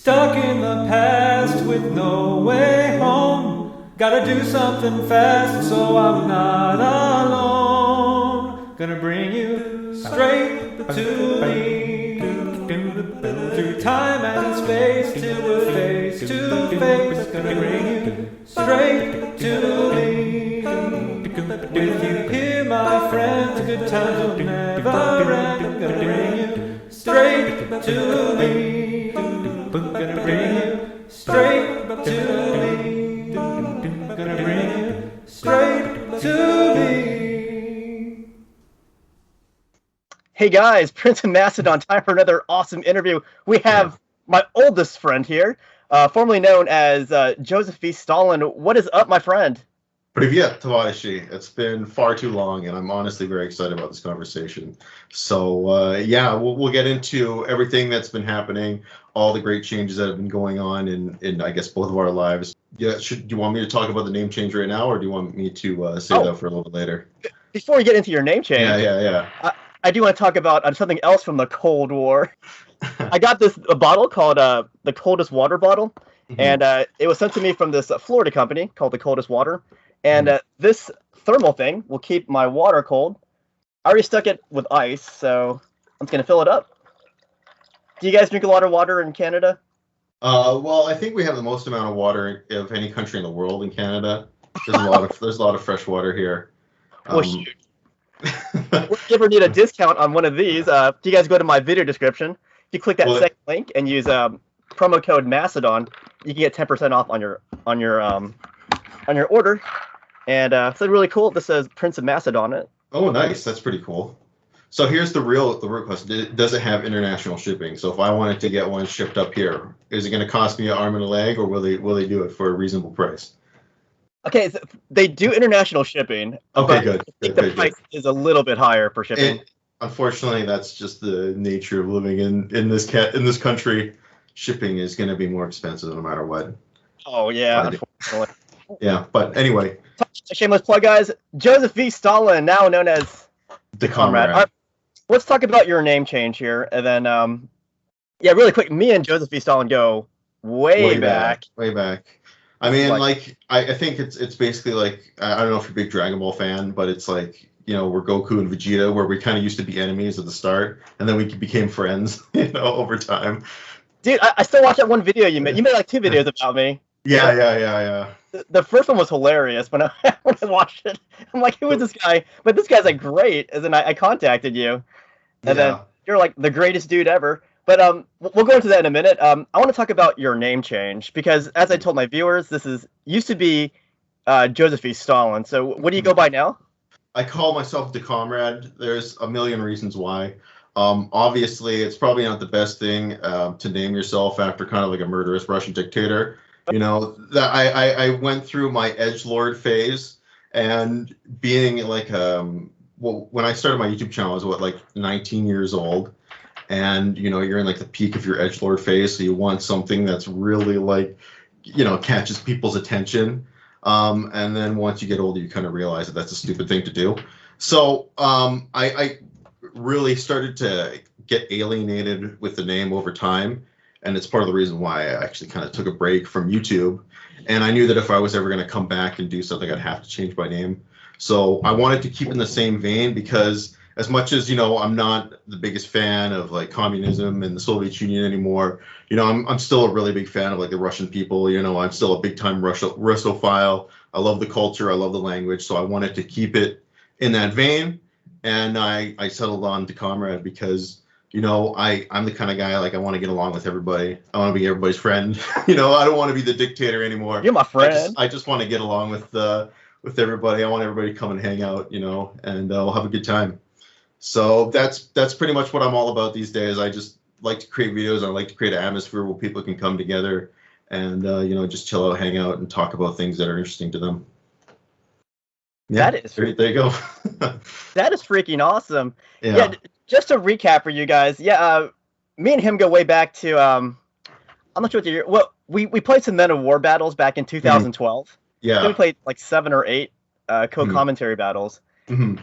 Stuck in the past with no way home. Gotta do something fast so I'm not alone. Gonna bring you straight to me. Through time and space till we're face to face. Gonna bring you straight to me. With you here, my friends, good times will never end. Gonna bring you straight to me. Gonna bring you straight to me. Gonna bring you straight to me. Hey guys, Prince of Macedon, time for another awesome interview. We have my oldest friend here, formerly known as JosefVStalin. What is up, my friend? Привет, товарищи. It's been far too long, and I'm honestly very excited about this conversation. So, yeah, we'll get into everything that's been happening, all the great changes that have been going on in I guess, both of our lives. Yeah, do you want me to talk about the name change right now, or do you want me to say that for a little bit later? Before we get into your name change, I do want to talk about something else from the Cold War. I got a bottle called the Coldest Water Bottle, and it was sent to me from this Florida company called the Coldest Water. And this thermal thing will keep my water cold. I already stuck it with ice, so I'm just going to fill it up. Do you guys drink a lot of water in Canada? Well, I think we have the most amount of water of any country in the world in Canada. There's a lot of fresh water here. Well, shoot. If you ever need a discount on one of these, if you guys go to my video description, if you click that second link and use promo code Macedon, you can get 10% off on your order. And it's really cool. This says Prince of Macedon on it. Oh, nice. That's pretty cool. So here's the real question. Does it have international shipping? So if I wanted to get one shipped up here, is it going to cost me an arm and a leg, or will they do it for a reasonable price? Okay, so they do international shipping. Okay, good. I think the price is a little bit higher for shipping. Unfortunately, that's just the nature of living in this country. Shipping is going to be more expensive no matter what. Oh yeah, unfortunately. Yeah, but anyway. Shameless plug, guys. JosefVStalin, now known as the Comrade. Let's talk about your name change here, and then yeah, really quick. Me and JosefVStalin go way back. Way back. I mean, I think it's basically like, I don't know if you're a big Dragon Ball fan, but it's like, you know, we're Goku and Vegeta, where we kind of used to be enemies at the start, and then we became friends, you know, over time. Dude, I still watch that one video you made. You made like 2 videos about me. Yeah. The first one was hilarious when I watched it. I'm like, who is this guy? But this guy's like great. And then I contacted you, and then you're like the greatest dude ever. But we'll go into that in a minute. I want to talk about your name change because, as I told my viewers, this used to be JosefVStalin. So what do you go by now? I call myself the Comrade. There's a million reasons why. Obviously, it's probably not the best thing to name yourself after kind of like a murderous Russian dictator. You know, that I went through my edgelord phase, and being like when I started my YouTube channel, I was like 19 years old. And, you know, you're in like the peak of your edgelord phase, so you want something that's really like, you know, catches people's attention. And then once you get older, you kind of realize that that's a stupid thing to do. So I really started to get alienated with the name over time. And it's part of the reason why I actually kind of took a break from YouTube. And I knew that if I was ever going to come back and do something, I'd have to change my name. So I wanted to keep in the same vein because, as much as, you know, I'm not the biggest fan of like communism and the Soviet Union anymore, you know, I'm still a really big fan of like the Russian people. You know, I'm still a big time Russophile. I love the culture. I love the language. So I wanted to keep it in that vein. And I settled on the Comrade because, you know, I'm the kind of guy, like, I want to get along with everybody. I want to be everybody's friend. You know, I don't want to be the dictator anymore. You're my friend. I just want to get along with everybody. I want everybody to come and hang out, you know, and we'll have a good time. So that's pretty much what I'm all about these days. I just like to create videos. I like to create an atmosphere where people can come together and, you know, just chill out, hang out, and talk about things that are interesting to them. Yeah, there you go. That is freaking awesome. Yeah, just to recap for you guys. Yeah, me and him go way back to, I'm not sure what the year. Well, we played some Men of War battles back in 2012. Yeah. We played like 7 or 8 co-commentary battles. And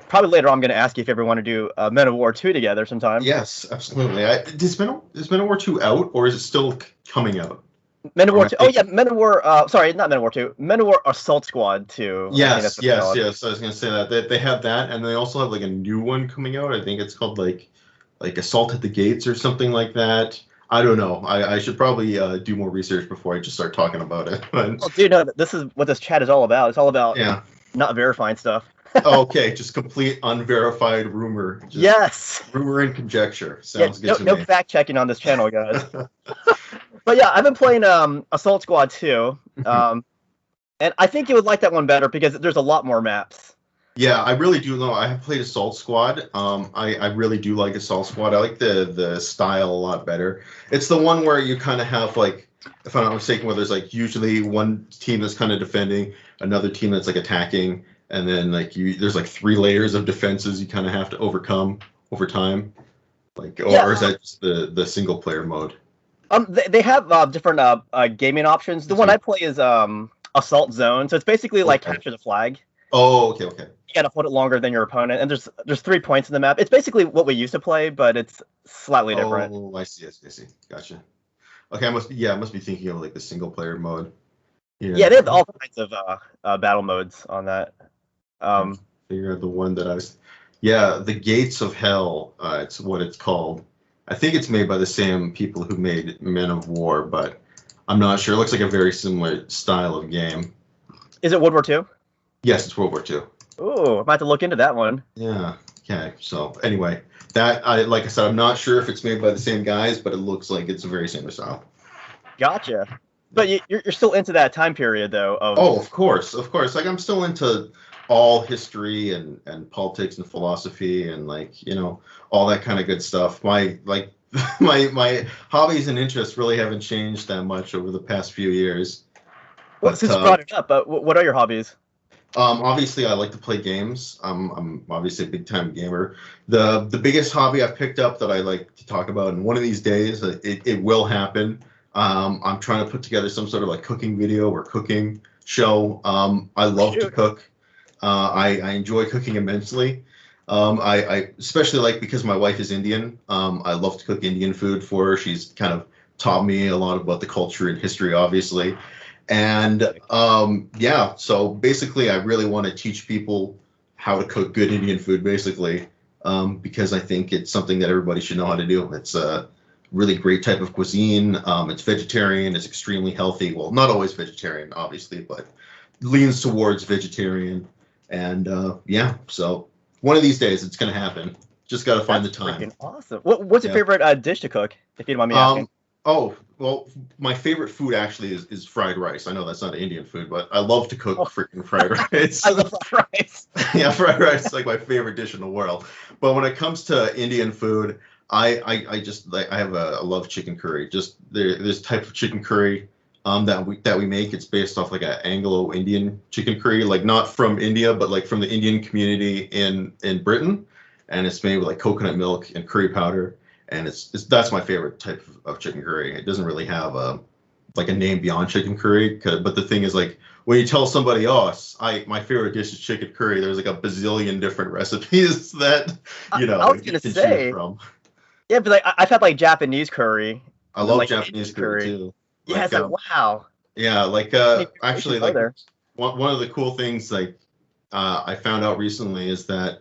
probably later on I'm going to ask you if you ever want to do Men of War 2 together sometime. Yes, absolutely. Is Men of War 2 out, or is it still coming out? Men of War 2. Oh yeah, Men of War. Sorry, not Men of War 2. Men of War Assault Squad 2. Yes. I was gonna say that they have that, and they also have like a new one coming out. I think it's called like Assault at the Gates or something like that. I don't know. I should probably do more research before I just start talking about it. But, well, dude, no, this is what this chat is all about. It's all about not verifying stuff. Okay, just complete unverified rumor. Yes. Rumor and conjecture. Sounds good to me. No fact checking on this channel, guys. But yeah, I've been playing Assault Squad 2, and I think you would like that one better because there's a lot more maps. Yeah, I really do know. I have played Assault Squad. I really do like Assault Squad. I like the style a lot better. It's the one where you kind of have like, if I'm not mistaken, where there's like usually one team that's kind of defending, another team that's like attacking, and then like there's like 3 layers of defenses you kind of have to overcome over time. Like, or is that just the single player mode? They have different gaming options. The one I play is Assault Zone, so it's basically like capture the flag. Oh, okay. You gotta hold it longer than your opponent, and there's 3 points in the map. It's basically what we used to play, but it's slightly different. Oh, I see. Gotcha. Okay, I must be thinking of like the single player mode. Yeah, they have all kinds of battle modes on that. Figure out the one that I was. Yeah, the Gates of Hell. It's what it's called. I think it's made by the same people who made Men of War, but I'm not sure. It looks like a very similar style of game. Is it World War II? Yes, it's World War II. Ooh, I'm about to look into that one. Yeah. Okay. So anyway, like I said, I'm not sure if it's made by the same guys, but it looks like it's a very similar style. Gotcha. But you're still into that time period, though. Oh, of course. Like I'm still into all history and politics and philosophy and like all that kind of good stuff. My hobbies and interests really haven't changed that much over the past few years. Well, since you brought it up, what are your hobbies? Obviously, I like to play games. I'm obviously a big time gamer. The biggest hobby I've picked up that I like to talk about, and one of these days it will happen. I'm trying to put together some sort of like cooking video or cooking show. I love to cook. I enjoy cooking immensely. I especially like because my wife is Indian. I love to cook Indian food for her. She's kind of taught me a lot about the culture and history, obviously. And so basically, I really want to teach people how to cook good Indian food, basically, because I think it's something that everybody should know how to do. It's a really great type of cuisine. It's vegetarian. It's extremely healthy. Well, not always vegetarian, obviously, but leans towards vegetarian. And so one of these days it's going to happen. Just got to find the time. Freaking awesome. What's your favorite dish to cook, if you don't mind me asking? Oh, well, my favorite food actually is fried rice. I know that's not Indian food, but I love to cook freaking fried rice. I love fried rice. Yeah, fried rice is like my favorite dish in the world. But when it comes to Indian food, I just like I love chicken curry. Just this type of chicken curry that we make. It's based off like an Anglo-Indian chicken curry, like not from India, but like from the Indian community in Britain, and it's made with like coconut milk and curry powder. And that's my favorite type of chicken curry. It doesn't really have a name beyond chicken curry. But the thing is, like, when you tell somebody, my favorite dish is chicken curry, there's like a bazillion different recipes that, I was going to say. From. Yeah, but like, I've had like Japanese curry. I love Japanese curry too. Yeah, it's like, wow. Yeah, like, actually, like, one of the cool things, like, I found out recently is that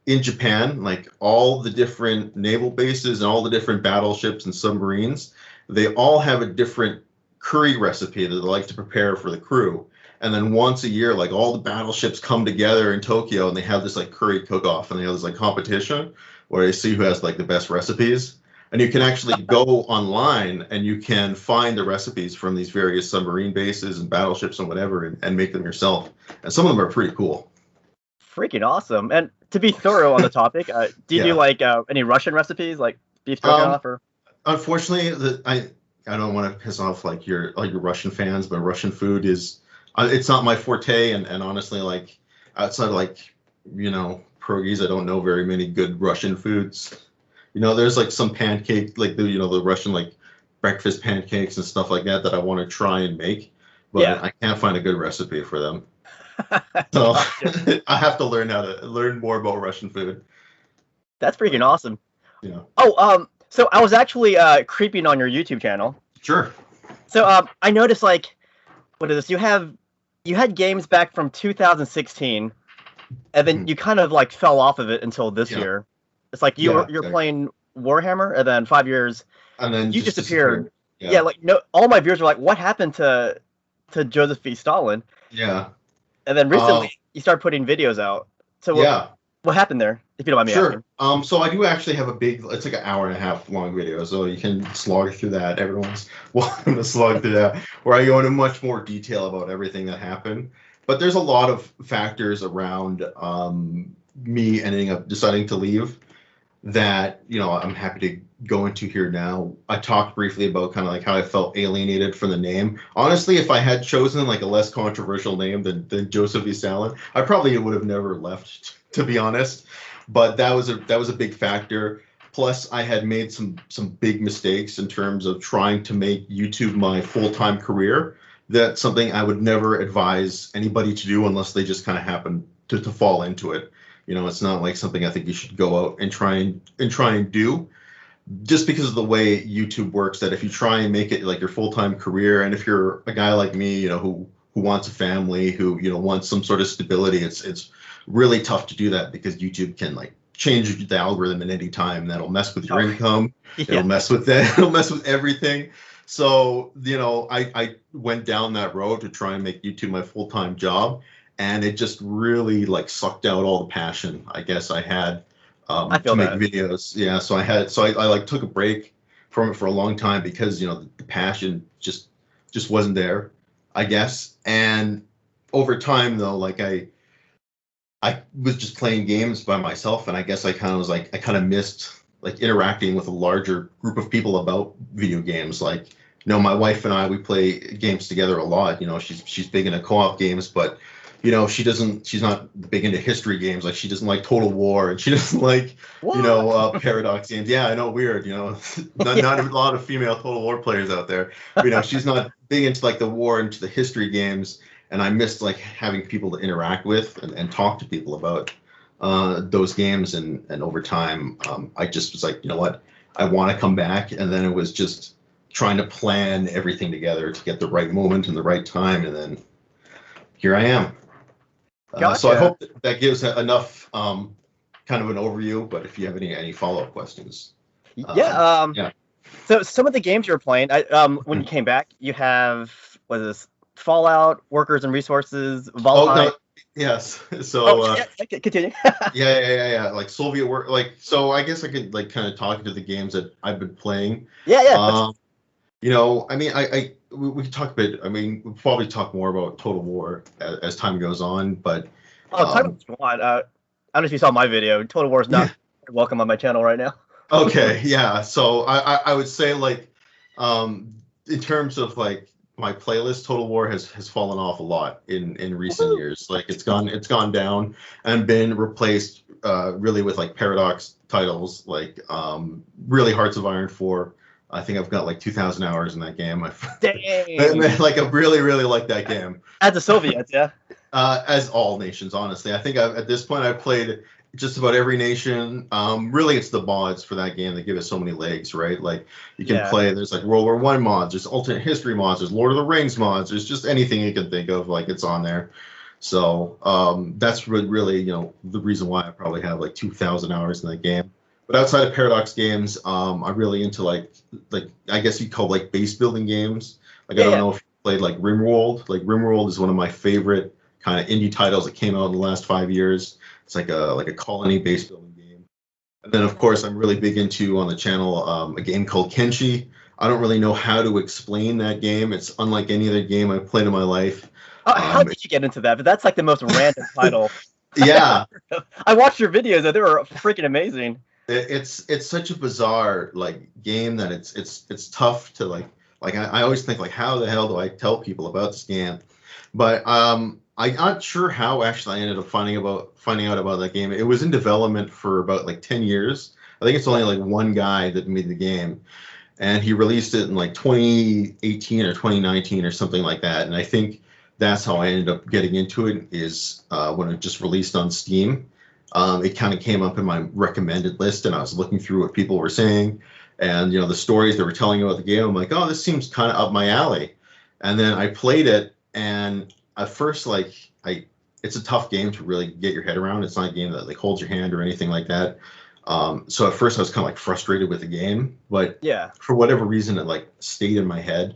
in Japan, like all the different naval bases and all the different battleships and submarines, they all have a different curry recipe that they like to prepare for the crew. And then once a year, like all the battleships come together in Tokyo and they have this like curry cook-off, and they have this like competition where they see who has like the best recipes. And you can actually go online and you can find the recipes from these various submarine bases and battleships and whatever and make them yourself. And some of them are pretty cool. Freaking awesome. And to be thorough on the topic, do you do like any Russian recipes, like beef stroganoff? Or? Unfortunately, I don't want to piss off like your Russian fans, but Russian food is it's not my forte, and honestly, like outside of like pierogies, I don't know very many good Russian foods. There's like some pancake, like the Russian like breakfast pancakes and stuff like that I want to try and make, but I can't find a good recipe for them. So I have to learn more about Russian food. That's freaking awesome. Yeah. Oh, so I was actually creeping on your YouTube channel. Sure. So I noticed, like, what is this? You had games back from 2016, and then you kind of like fell off of it until this year. It's like you're playing Warhammer, and then 5 years, and then you just disappeared. Yeah, like no, all my viewers were like, "What happened to JosefVStalin?" Yeah. And then recently you started putting videos out. So what happened there? If you don't mind me asking. So I do actually have it's like an hour and a half long video, so you can slog through that. Everyone's welcome to slog through that, where I go into much more detail about everything that happened. But there's a lot of factors around me ending up deciding to leave that, you know, I'm happy to go into here now. I talked briefly about kind of like how I felt alienated from the name. Honestly, if I had chosen like a less controversial name than JosefVStalin, I probably would have never left, to be honest. But that was a big factor. Plus, I had made some big mistakes in terms of trying to make YouTube my full-time career. That's something I would never advise anybody to do unless they just kind of happen to fall into it. You know, it's not like something I think you should go out and try and do, just because of the way YouTube works. That if you try and make it like your full-time career, and if you're a guy like me, you know, who wants a family, who, you know, wants some sort of stability, it's really tough to do that, because YouTube can like change the algorithm at any time. That'll mess with your income. It'll mess with that. It'll mess with everything. So, you know, I went down that road to try and make YouTube my full-time job. And it just really like sucked out all the passion I guess I had to make videos. Yeah, so I like took a break from it for a long time, because, you know, the passion just wasn't there, I guess. And over time though, like I was just playing games by myself, and I guess I kind of missed like interacting with a larger group of people about video games. Like, you know, my wife and we play games together a lot. You know, she's big into co-op games, but you know, she's not big into history games. Like, she doesn't like Total War, and she doesn't like, you know, Paradox games. Yeah, I know, weird, you know, not a lot of female Total War players out there. But, you know, she's not big into like the war, into the history games. And I missed like having people to interact with and talk to people about those games. And over time, I just was like, you know what, I want to come back. And then it was just trying to plan everything together to get the right moment and the right time. And then here I am. Gotcha. So I hope that gives enough kind of an overview, but if you have any follow-up questions. So some of the games you were playing, when you came back, you have, what is this, Fallout, Workers and Resources, Valheim. Yes. So continue. yeah. Like Soviet work. Like, so I guess I could like kind of talk to the games that I've been playing. Yeah. You know, I mean, we could talk a bit. I mean, we'll probably talk more about Total War as time goes on. But I don't know if you saw my video. Total War is not welcome on my channel right now. Okay, yeah. So I would say, like, in terms of like my playlist, Total War has fallen off a lot in recent years. Like, it's gone down and been replaced really with like Paradox titles, like really Hearts of Iron 4. I think I've got like 2,000 hours in that game. Dang. Like, I really like that game. As the Soviets, yeah. As all nations, honestly. I think at this point I've played just about every nation. Really, it's the mods for that game that give it so many legs, right? Like, you can play, there's like World War I mods, there's alternate history mods, there's Lord of the Rings mods, there's just anything you can think of, like, it's on there. So that's really, you know, the reason why I probably have like 2,000 hours in that game. But outside of Paradox games, I'm really into like I guess you'd call like base building games. Like, I don't know if you played like RimWorld. Like, RimWorld is one of my favorite kind of indie titles that came out in the last 5 years. It's like a colony base building game. And then of course I'm really big into on the channel a game called Kenshi. I don't really know how to explain that game. It's unlike any other game I've played in my life. How did you get into that? But that's like the most random title. Yeah. I watched your videos and they were freaking amazing. It's such a bizarre like game that it's tough to like I always think like, how the hell do I tell people about this game? But I'm not sure how actually I ended up finding out about that game. It was in development for about like 10 years. I think it's only like one guy that made the game, and he released it in like 2018 or 2019 or something like that. And I think that's how I ended up getting into it. Is when it just released on Steam. It kind of came up in my recommended list, and I was looking through what people were saying, and the stories they were telling about the game. I'm like, oh, this seems kind of up my alley. And then I played it, and at first, it's a tough game to really get your head around. It's not a game that like holds your hand or anything like that. So at first I was kind of like frustrated with the game, but Yeah. for whatever reason, it like stayed in my head,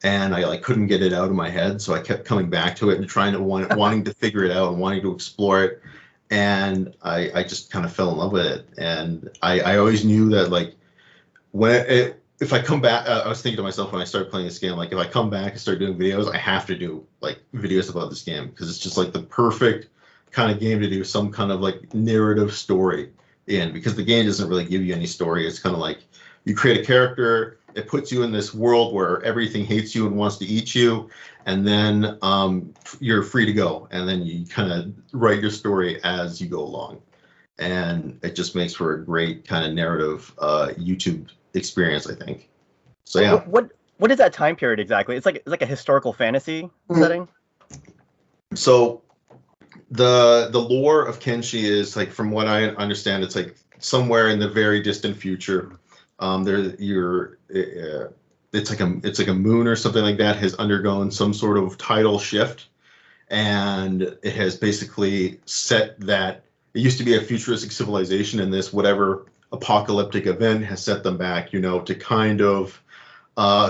and I like couldn't get it out of my head. So I kept coming back to it and wanting to figure it out and wanting to explore it. And I just kind of fell in love with it. And I always knew that like if I come back, I was thinking to myself when I started playing this game, like if I come back and start doing videos, I have to do like videos about this game, because it's just like the perfect kind of game to do some kind of like narrative story in, because the game doesn't really give you any story. It's kind of like you create a character, it puts you in this world where everything hates you and wants to eat you, and then you're free to go, and then you kind of write your story as you go along, and it just makes for a great kind of narrative YouTube experience, I think. So yeah. What is that time period exactly? It's like a historical fantasy setting. So the lore of Kenshi is like, from what I understand, it's like somewhere in the very distant future. It's like a moon or something like that has undergone some sort of tidal shift, and it has basically set that it used to be a futuristic civilization, and this whatever apocalyptic event has set them back, to kind of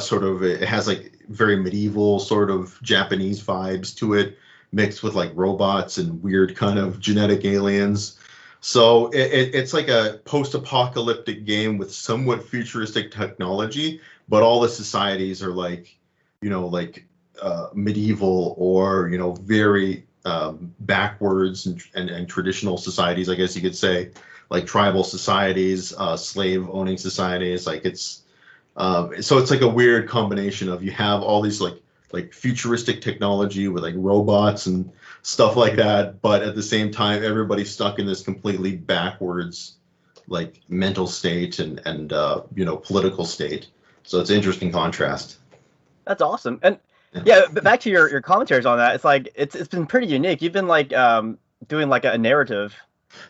sort of, it has like very medieval sort of Japanese vibes to it, mixed with like robots and weird kind of genetic aliens. So it's like a post-apocalyptic game with somewhat futuristic technology, but all the societies are like, medieval or, very backwards and traditional societies, I guess you could say, like tribal societies, slave owning societies. Like it's, so it's like a weird combination of, you have all these like futuristic technology with like robots and stuff like that, but at the same time everybody's stuck in this completely backwards like mental state and political state. So it's an interesting contrast. That's awesome. And yeah, but back to your commentaries on that, it's like it's been pretty unique. You've been like doing like a narrative.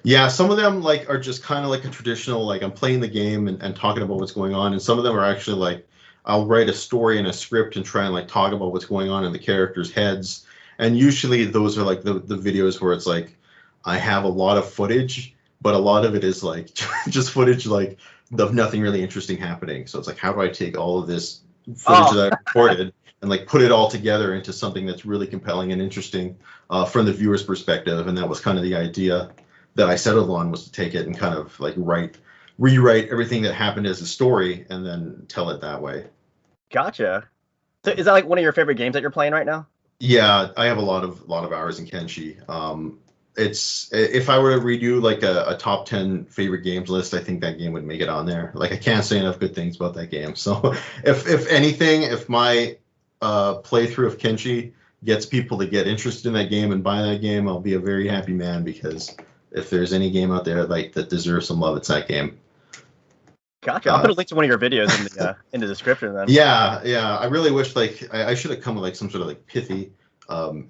Yeah, some of them like are just kind of like a traditional, like I'm playing the game and talking about what's going on, and some of them are actually like I'll write a story in a script and try and like talk about what's going on in the characters' heads. And usually those are like the videos where it's like I have a lot of footage, but a lot of it is like just footage like of nothing really interesting happening. So it's like, how do I take all of this footage that I recorded and like put it all together into something that's really compelling and interesting from the viewer's perspective? And that was kind of the idea that I settled on, was to take it and kind of like rewrite everything that happened as a story and then tell it that way. Gotcha. So is that like one of your favorite games that you're playing right now? Yeah, I have a lot of hours in Kenshi. It's, if I were to redo like a top 10 favorite games list, I think that game would make it on there. Like I can't say enough good things about that game. So if anything, if my playthrough of Kenshi gets people to get interested in that game and buy that game, I'll be a very happy man, because if there's any game out there like that deserves some love, it's that game. Gotcha. I'll put a link to one of your videos in the description then. Yeah. I really wish like I should have come with like some sort of like pithy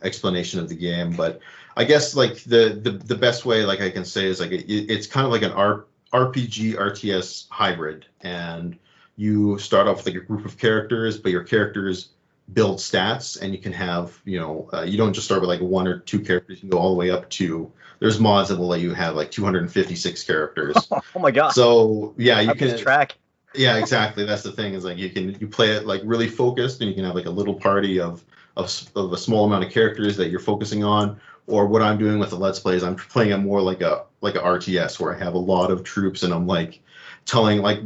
explanation of the game, but I guess like the best way like I can say is like it's kind of like an RPG RTS hybrid, and you start off with like a group of characters, but your characters build stats, and you can have you don't just start with like one or two characters. You can go all the way up to, there's mods that will let you have like 256 characters. Oh my god. So yeah, you can track. Yeah, exactly. That's the thing, is like you play it like really focused, and you can have like a little party of a small amount of characters that you're focusing on. Or what I'm doing with the Let's Plays, I'm playing it more like a RTS, where I have a lot of troops, and I'm like telling like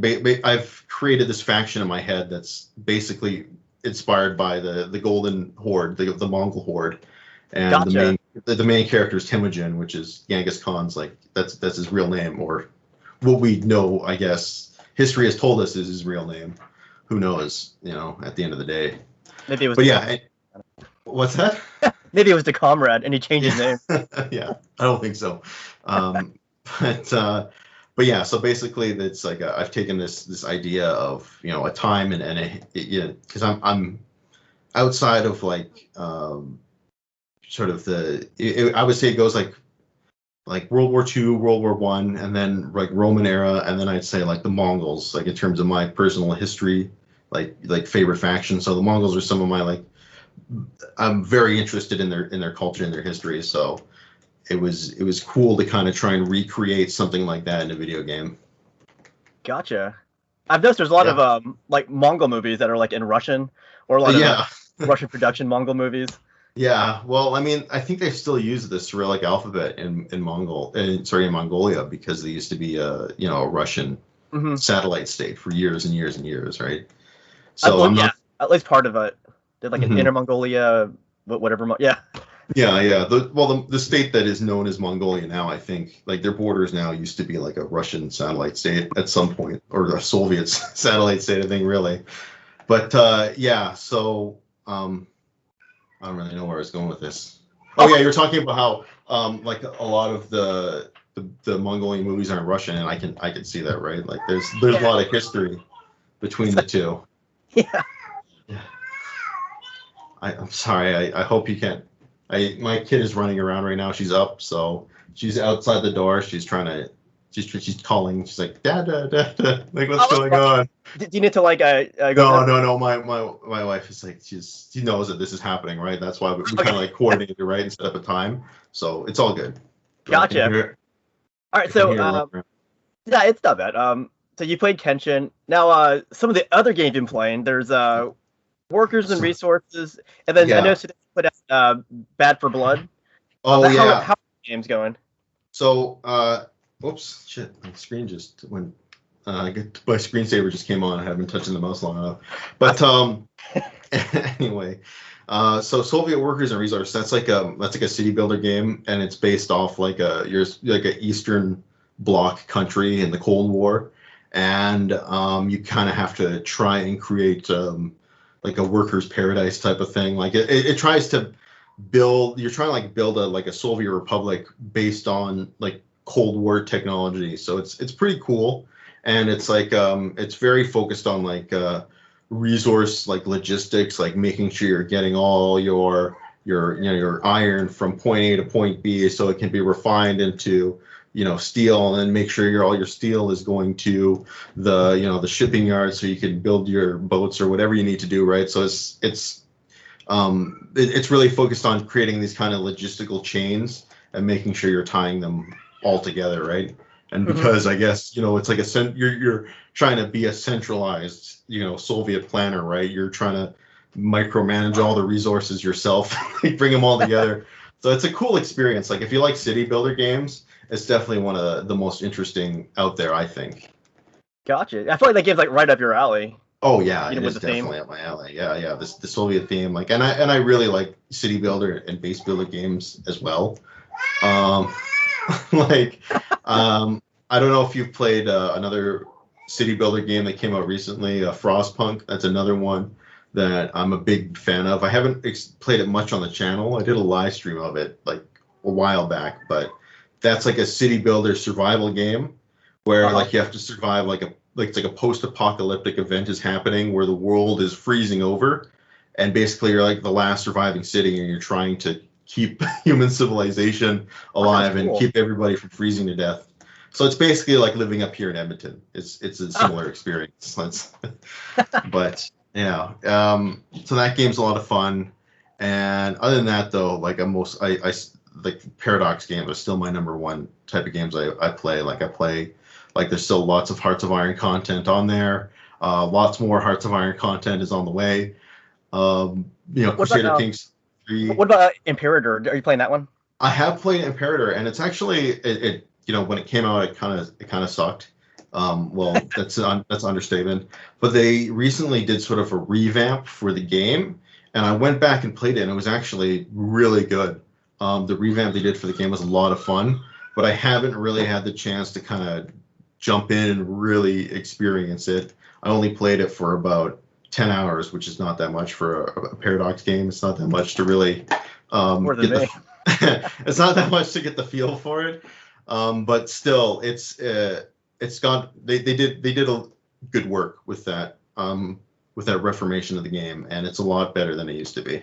I've created this faction in my head that's basically inspired by the Golden Horde, the Mongol Horde, and Gotcha. the main character is Temujin, which is Genghis Khan's, like that's his real name, or what we know, I guess history has told us is his real name. Who knows? At the end of the day. Maybe it was. But yeah, what's that? Maybe it was the Comrade, and he changed his name. Yeah, I don't think so. But yeah, so basically, it's like I've taken this idea of a time and because I'm outside of like sort of I would say it goes like World War II, World War One, and then like Roman era, and then I'd say like the Mongols, like in terms of my personal history, like favorite faction. So the Mongols are some of my I'm very interested in their culture and their history. So it was cool to kind of try and recreate something like that in a video game. Gotcha. I've noticed there's a lot of like Mongol movies that are like in Russian, or a lot of Russian production Mongol movies. Yeah, well, I mean, I think they still use the Cyrillic alphabet in Mongolia, because they used to be a Russian satellite state for years and years and years, right? So at least part of it. Did like an Inner Mongolia, whatever. Yeah. Yeah. The state that is known as Mongolia now, I think, like their borders now used to be like a Russian satellite state at some point, or a Soviet satellite state, I think, really. But yeah, so I don't really know where I was going with this. Oh yeah, you're talking about how like a lot of the Mongolian movies aren't Russian, and I can see that, right? Like there's a lot of history between the two. Yeah. I'm sorry. I hope you can't. My kid is running around right now. She's up, so she's outside the door. She's trying to. She's calling. She's like, Dad, Dad, Dad, Dad. Like, what's going on? Do you need to like No. My wife is like, she knows that this is happening, right? That's why we kind of like coordinated, right, and set up a time. So it's all good. Gotcha. All right, so yeah, it's not bad. So you played Kenshin. Now, some of the other games you've been playing, there's Workers and Resources, and then I noticed today you put out Bad for Blood. Oh yeah. How are the games going? So, oops, shit, my screen just went. My screensaver just came on. I haven't been touching the mouse long enough. But anyway, so Soviet Workers and Resources, that's like a city builder game, and it's based off like a Eastern Bloc country in the Cold War, and you kind of have to try and create like a workers' paradise type of thing. Like it tries to build. You're trying to like build a Soviet republic based on like Cold War technology. So it's pretty cool. And it's like it's very focused on like resource like logistics, like making sure you're getting all your iron from point A to point B, so it can be refined into steel, and then make sure all your steel is going to the shipping yard, so you can build your boats or whatever you need to do, right? So it's really focused on creating these kind of logistical chains and making sure you're tying them all together, right? And because I guess it's like you're trying to be a centralized Soviet planner, right? You're trying to micromanage all the resources yourself, bring them all together. So it's a cool experience. Like if you like city builder games, it's definitely one of the most interesting out there, I think. Gotcha. I feel like that game's like right up your alley. Oh yeah, it is definitely up my alley. Yeah. The Soviet theme, like, and I really like city builder and base builder games as well. I don't know if you've played another city builder game that came out recently, Frostpunk. That's another one that I'm a big fan of. I haven't played it much on the channel. I did a live stream of it like a while back, but that's like a city builder survival game where like you have to survive it's like a post-apocalyptic event is happening where the world is freezing over, and basically you're like the last surviving city, and you're trying to keep human civilization alive and keep everybody from freezing to death. So it's basically like living up here in Edmonton. It's a similar experience. But yeah, so that game's a lot of fun. And other than that, though, like I like Paradox games are still my number one type of games I play. Like there's still lots of Hearts of Iron content on there. Lots more Hearts of Iron content is on the way. Crusader Kings 3. What about Imperator? Are you playing that one? I have played Imperator, and it's actually it when it came out, it kind of sucked. Well, that's understatement. But they recently did sort of a revamp for the game, and I went back and played it, and it was actually really good. The revamp they did for the game was a lot of fun, but I haven't really had the chance to kind of jump in and really experience it. I only played it for about 10 hours, which is not that much for a Paradox game. It's not that much to really More than me. it's not that much to get the feel for it. But still, it's got they did a good work with that reformation of the game, and it's a lot better than it used to be.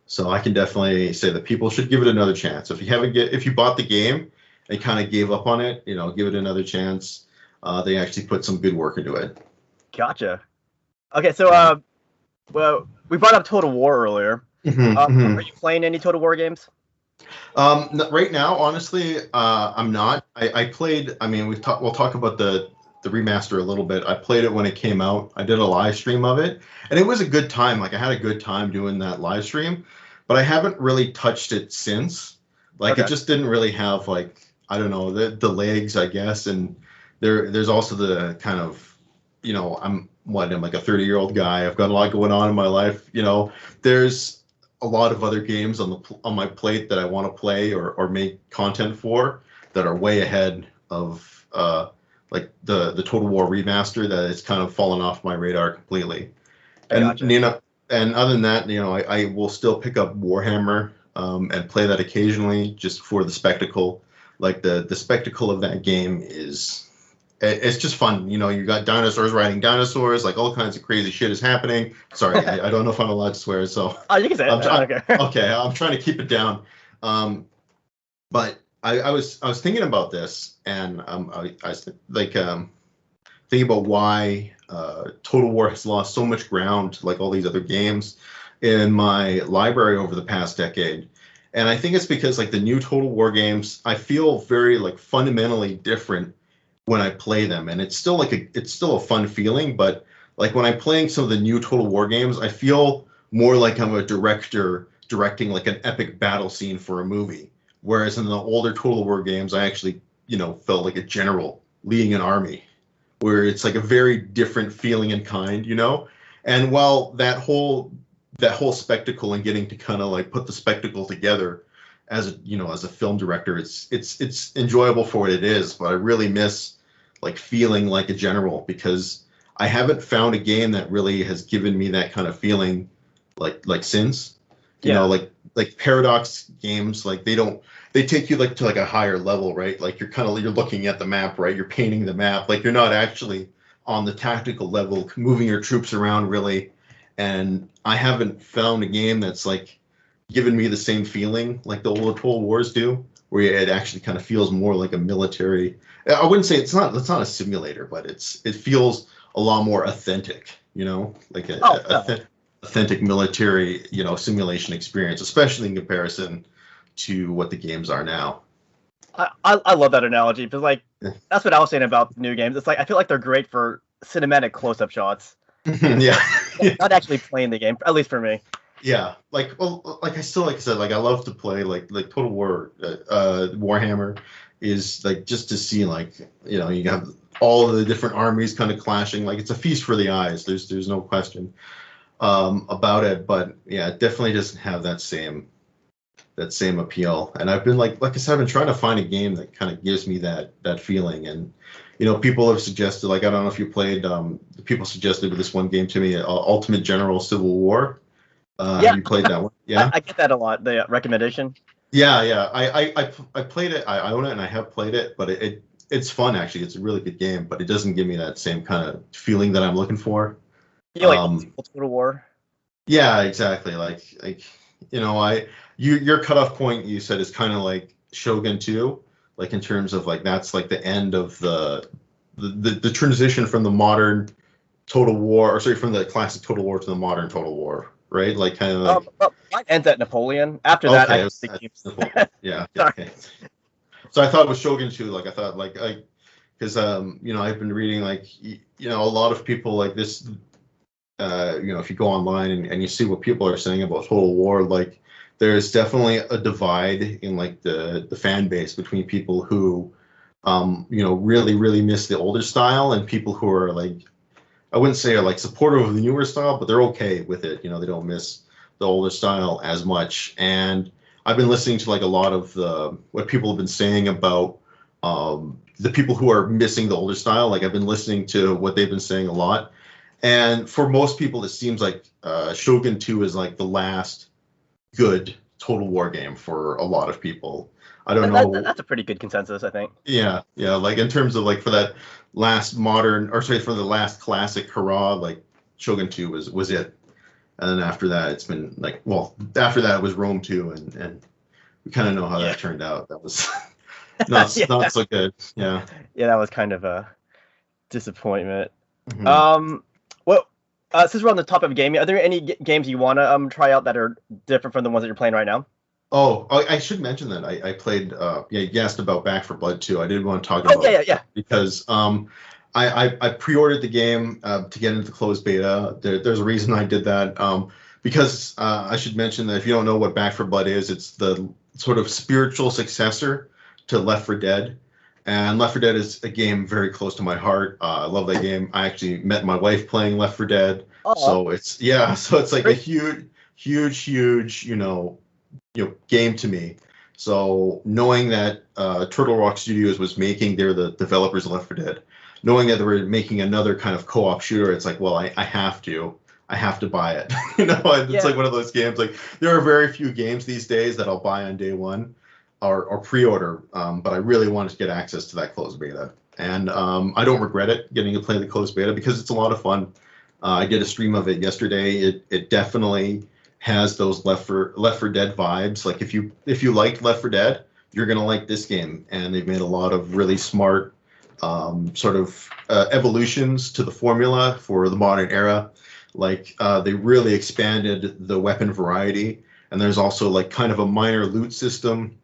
So I can definitely say that people should give it another chance. If you bought the game and kind of gave up on it, give it another chance. They actually put some good work into it. Gotcha. Okay, so well, we brought up Total War earlier. Are you playing any Total War games? Right now, honestly, I'm not. I played. I mean, we'll talk about the remaster a little bit. I played it when it came out. I did a live stream of it, and it was a good time. Like I had a good time doing that live stream, but I haven't really touched it since. Like It just didn't really have I don't know the legs, I guess, and there's also the kind of I'm like a 30-year-old guy. I've got a lot going on in my life. There's a lot of other games on my plate that I want to play or make content for that are way ahead of the Total War remaster that it's kind of fallen off my radar completely. And and other than that, I will still pick up Warhammer and play that occasionally just for the spectacle. Like the spectacle of that game it's just fun. You got dinosaurs riding dinosaurs, like all kinds of crazy shit is happening. Sorry, I don't know if I'm allowed to swear, so. Oh, you can say it. Okay, I'm trying to keep it down. But I was thinking about this, and I was thinking about why Total War has lost so much ground, like all these other games, in my library over the past decade. And I think it's because the new Total War games, I feel very fundamentally different when I play them, and it's still a fun feeling, but when I'm playing some of the new Total War games, I feel more like I'm a director directing an epic battle scene for a movie. Whereas in the older Total War games, I actually, felt like a general leading an army, where it's a very different feeling and kind, And while that whole spectacle and getting to kind of put the spectacle together as a film director, it's enjoyable for what it is, but I really miss feeling like a general, because I haven't found a game that really has given me that kind of feeling since. Like Paradox games, they take you to a higher level, right? You're looking at the map, right? You're painting the map, you're not actually on the tactical level moving your troops around really. And I haven't found a game that's given me the same feeling like the older Total Wars do, where it actually kind of feels more like a military. I wouldn't say it's not a simulator, but it feels a lot more authentic, authentic military, simulation experience, especially in comparison to what the games are now. I love that analogy, because that's what I was saying about new games. It's I feel like they're great for cinematic close-up shots. Yeah. Not actually playing the game, at least for me. Yeah, I said, I love to play Total War, Warhammer is just to see you have all the different armies kind of clashing. It's a feast for the eyes. There's no question about it. But yeah, it definitely doesn't have that same appeal. And I've been like I said, I've been trying to find a game that kind of gives me that feeling. And people have suggested, I don't know if you played. People suggested this one game to me, Ultimate General Civil War. Have you played that one? Yeah, I get that a lot. The recommendation. Yeah. I played it. I own it, and I have played it. But it's fun actually. It's a really good game, but it doesn't give me that same kind of feeling that I'm looking for. Total War. Yeah, exactly. Your cutoff point, you said, is kind of like Shogun 2, in terms of that's the end of the transition from the modern Total War, from the classic Total War to the modern Total War. Right, mine ends at Napoleon. After that, I just think yeah. Okay. So I thought it was Shogun 2. I thought because I've been reading a lot of people this. If you go online and you see what people are saying about Total War, there's definitely a divide in the fan base between people who, really really miss the older style, and people who are I wouldn't say are supportive of the newer style, but they're okay with it. They don't miss the older style as much. And I've been listening to a lot of what people have been saying about the people who are missing the older style. I've been listening to what they've been saying a lot. And for most people, it seems Shogun 2 is the last good Total War game for a lot of people. I don't know. That's a pretty good consensus, I think. Yeah. In terms of for that last modern, for the last classic hurrah, Shogun 2 was it. And then after that, it's been like, well, after that it was Rome 2, and we kind of know how that turned out. That was not not so good. Yeah. Yeah, that was kind of a disappointment. Mhm. Well, since we're on the topic of gaming, are there any games you want to try out that are different from the ones that you're playing right now? Oh, I should mention that I played. Yeah, you asked about Back for Blood 2. I did want to talk about yeah. because I pre-ordered the game to get into the closed beta. There's a reason I did that. Because I should mention that if you don't know what Back for Blood is, it's the sort of spiritual successor to Left 4 Dead. And Left 4 Dead is a game very close to my heart. I love that game. I actually met my wife playing Left 4 Dead. So it's like a huge, game to me. So knowing that Turtle Rock Studios was making, they're the developers of Left 4 Dead, knowing that they were making another kind of co-op shooter, it's like, well, I have to buy it. It's like one of those games. Like there are very few games these days that I'll buy on day one or pre-order, but I really wanted to get access to that closed beta, and I don't regret it getting to play the closed beta because it's a lot of fun. I did a stream of it yesterday. It definitely has those Left 4 Dead vibes. Like if you liked Left 4 Dead, you're gonna like this game. And they've made a lot of really smart sort of evolutions to the formula for the modern era. Like they really expanded the weapon variety, and there's also like kind of a minor loot system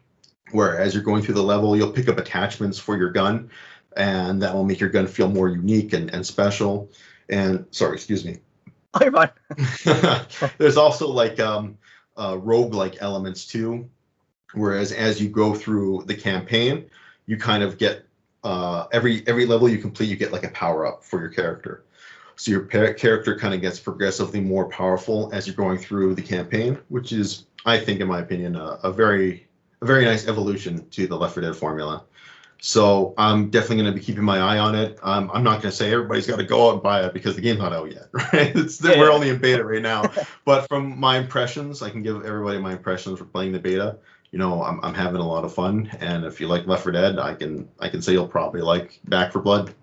where as you're going through the level, you'll pick up attachments for your gun, and that will make your gun feel more unique and special. And sorry, excuse me. Oh, you're fine. There's also like roguelike elements too, whereas as you go through the campaign, you kind of get every level you complete, you get like a power up for your character. So your character kind of gets progressively more powerful as you're going through the campaign, which is, I think, in my opinion, a very nice evolution to the Left 4 Dead formula. So I'm definitely going to be keeping my eye on it. I'm not going to say everybody's got to go out and buy it because the game's not out yet, right? We're only in beta right now. But from my impressions, I can give everybody my impressions for playing the beta. I'm having a lot of fun, and if you like Left 4 Dead, I can say you'll probably like Back for Blood.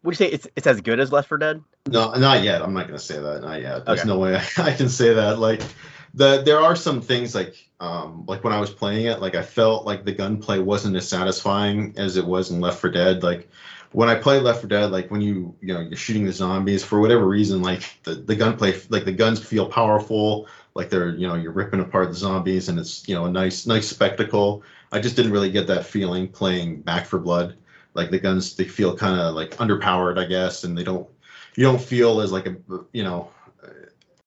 Would you say it's as good as Left 4 Dead? No, not yet. I'm not going to say that. Not yet. There's no way I can say that. Like there are some things like when I was playing it, like I felt like the gunplay wasn't as satisfying as it was in Left 4 Dead. Like when I played Left 4 Dead, like when you're shooting the zombies for whatever reason, like the gunplay, like the guns feel powerful, like they're you're ripping apart the zombies, and it's a nice spectacle. I just didn't really get that feeling playing Back for Blood. Like the guns, they feel kind of like underpowered, I guess, and you don't feel as like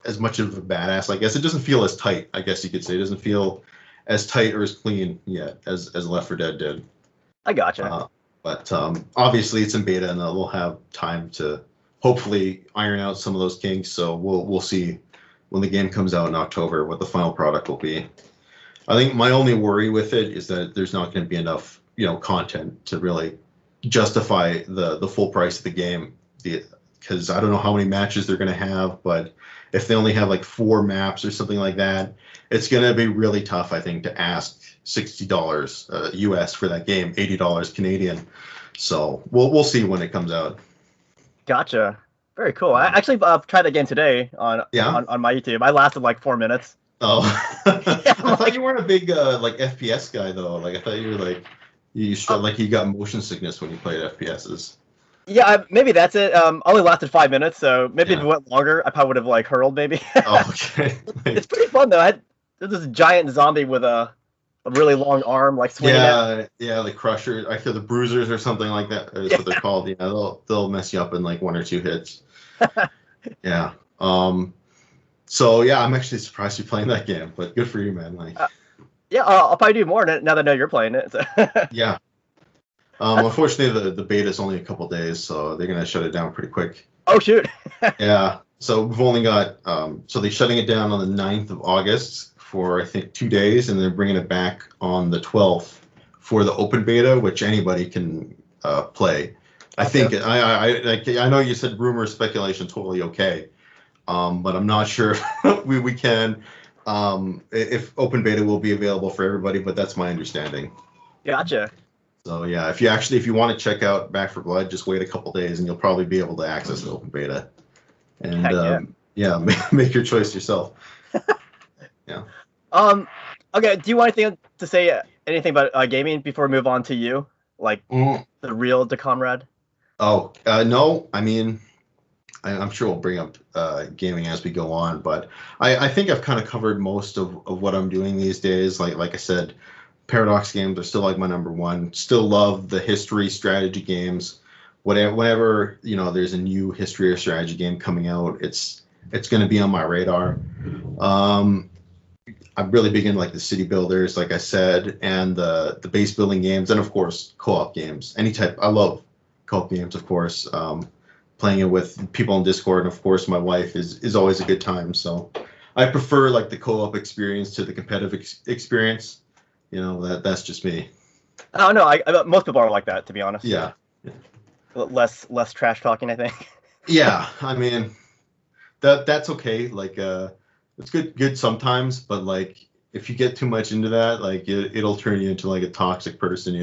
as much of a badass. I guess it doesn't feel as tight. I guess you could say it doesn't feel as tight or as clean yet as Left 4 Dead did. I gotcha. But obviously it's in beta, and we'll have time to hopefully iron out some of those kinks. So we'll see when the game comes out in October what the final product will be. I think my only worry with it is that there's not going to be enough content to really justify the full price of the game, because I don't know how many matches they're going to have, but if they only have like 4 maps or something like that, it's going to be really tough, I think, to ask $60 US for that game, $80 Canadian. So we'll see when it comes out. Gotcha. Very cool. I actually tried again today on my YouTube. I lasted like 4 minutes. Oh, I thought you weren't a big like FPS guy though. Like I thought you were like you got motion sickness when you played FPSs. Yeah, maybe that's it. Only lasted 5 minutes, so maybe if it went longer, I probably would have like hurled maybe. Oh, okay. It's pretty fun though. There's this giant zombie with a really long arm, like swinging. Yeah, the Crusher. I feel the Bruisers or something like that is what they're called. Yeah, they'll mess you up in like 1 or 2 hits. Yeah. So yeah, I'm actually surprised you're playing that game, but good for you, man. Like. Yeah, I'll probably do more now that I know you're playing it. So. Yeah. Unfortunately, the beta is only a couple days, so they're gonna shut it down pretty quick. Oh shoot. Yeah. So we've only got so they're shutting it down on the 9th of August for I think 2 days, and they're bringing it back on the 12th for the open beta, which anybody can play. I think I know you said rumor, speculation, totally okay, but I'm not sure we can. If open beta will be available for everybody, but that's my understanding. Gotcha. So yeah, if you want to check out Back for Blood, just wait a couple days and you'll probably be able to access the open beta. And Yeah, make your choice yourself. Yeah. Okay. Do you want anything to say anything about gaming before we move on to you, like the real Comrade? Oh, no. I mean, I'm sure we'll bring up gaming as we go on, but I think I've kind of covered most of what I'm doing these days. Like I said, Paradox games are still like my number one. Still love the history strategy games. Whenever there's a new history or strategy game coming out, it's going to be on my radar. I'm really big into like the city builders, like I said, and the base building games, and of course co-op games. Any type. I love co-op games, of course. Playing it with people on Discord, and of course my wife is always a good time. So I prefer like the co-op experience to the competitive experience. That's just me. Oh no, most people are like that, to be honest. Yeah. Less trash talking, I think. Yeah, I mean that's okay. Like it's good sometimes, but like if you get too much into that, like it'll turn you into like a toxic person,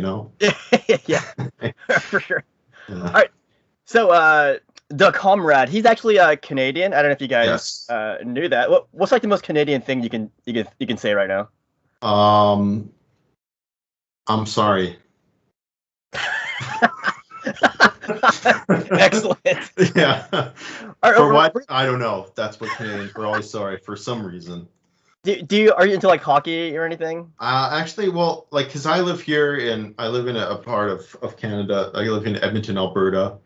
Yeah, for sure. Yeah. All right. So the Comrade, he's actually Canadian. I don't know if you guys knew that. What's like the most Canadian thing you can say right now? I'm sorry. Excellent. Yeah. For what? I don't know. That's what Canadians were always sorry for some reason. Are you into like hockey or anything? Actually, well, like, cause I live in a part of Canada. I live in Edmonton, Alberta.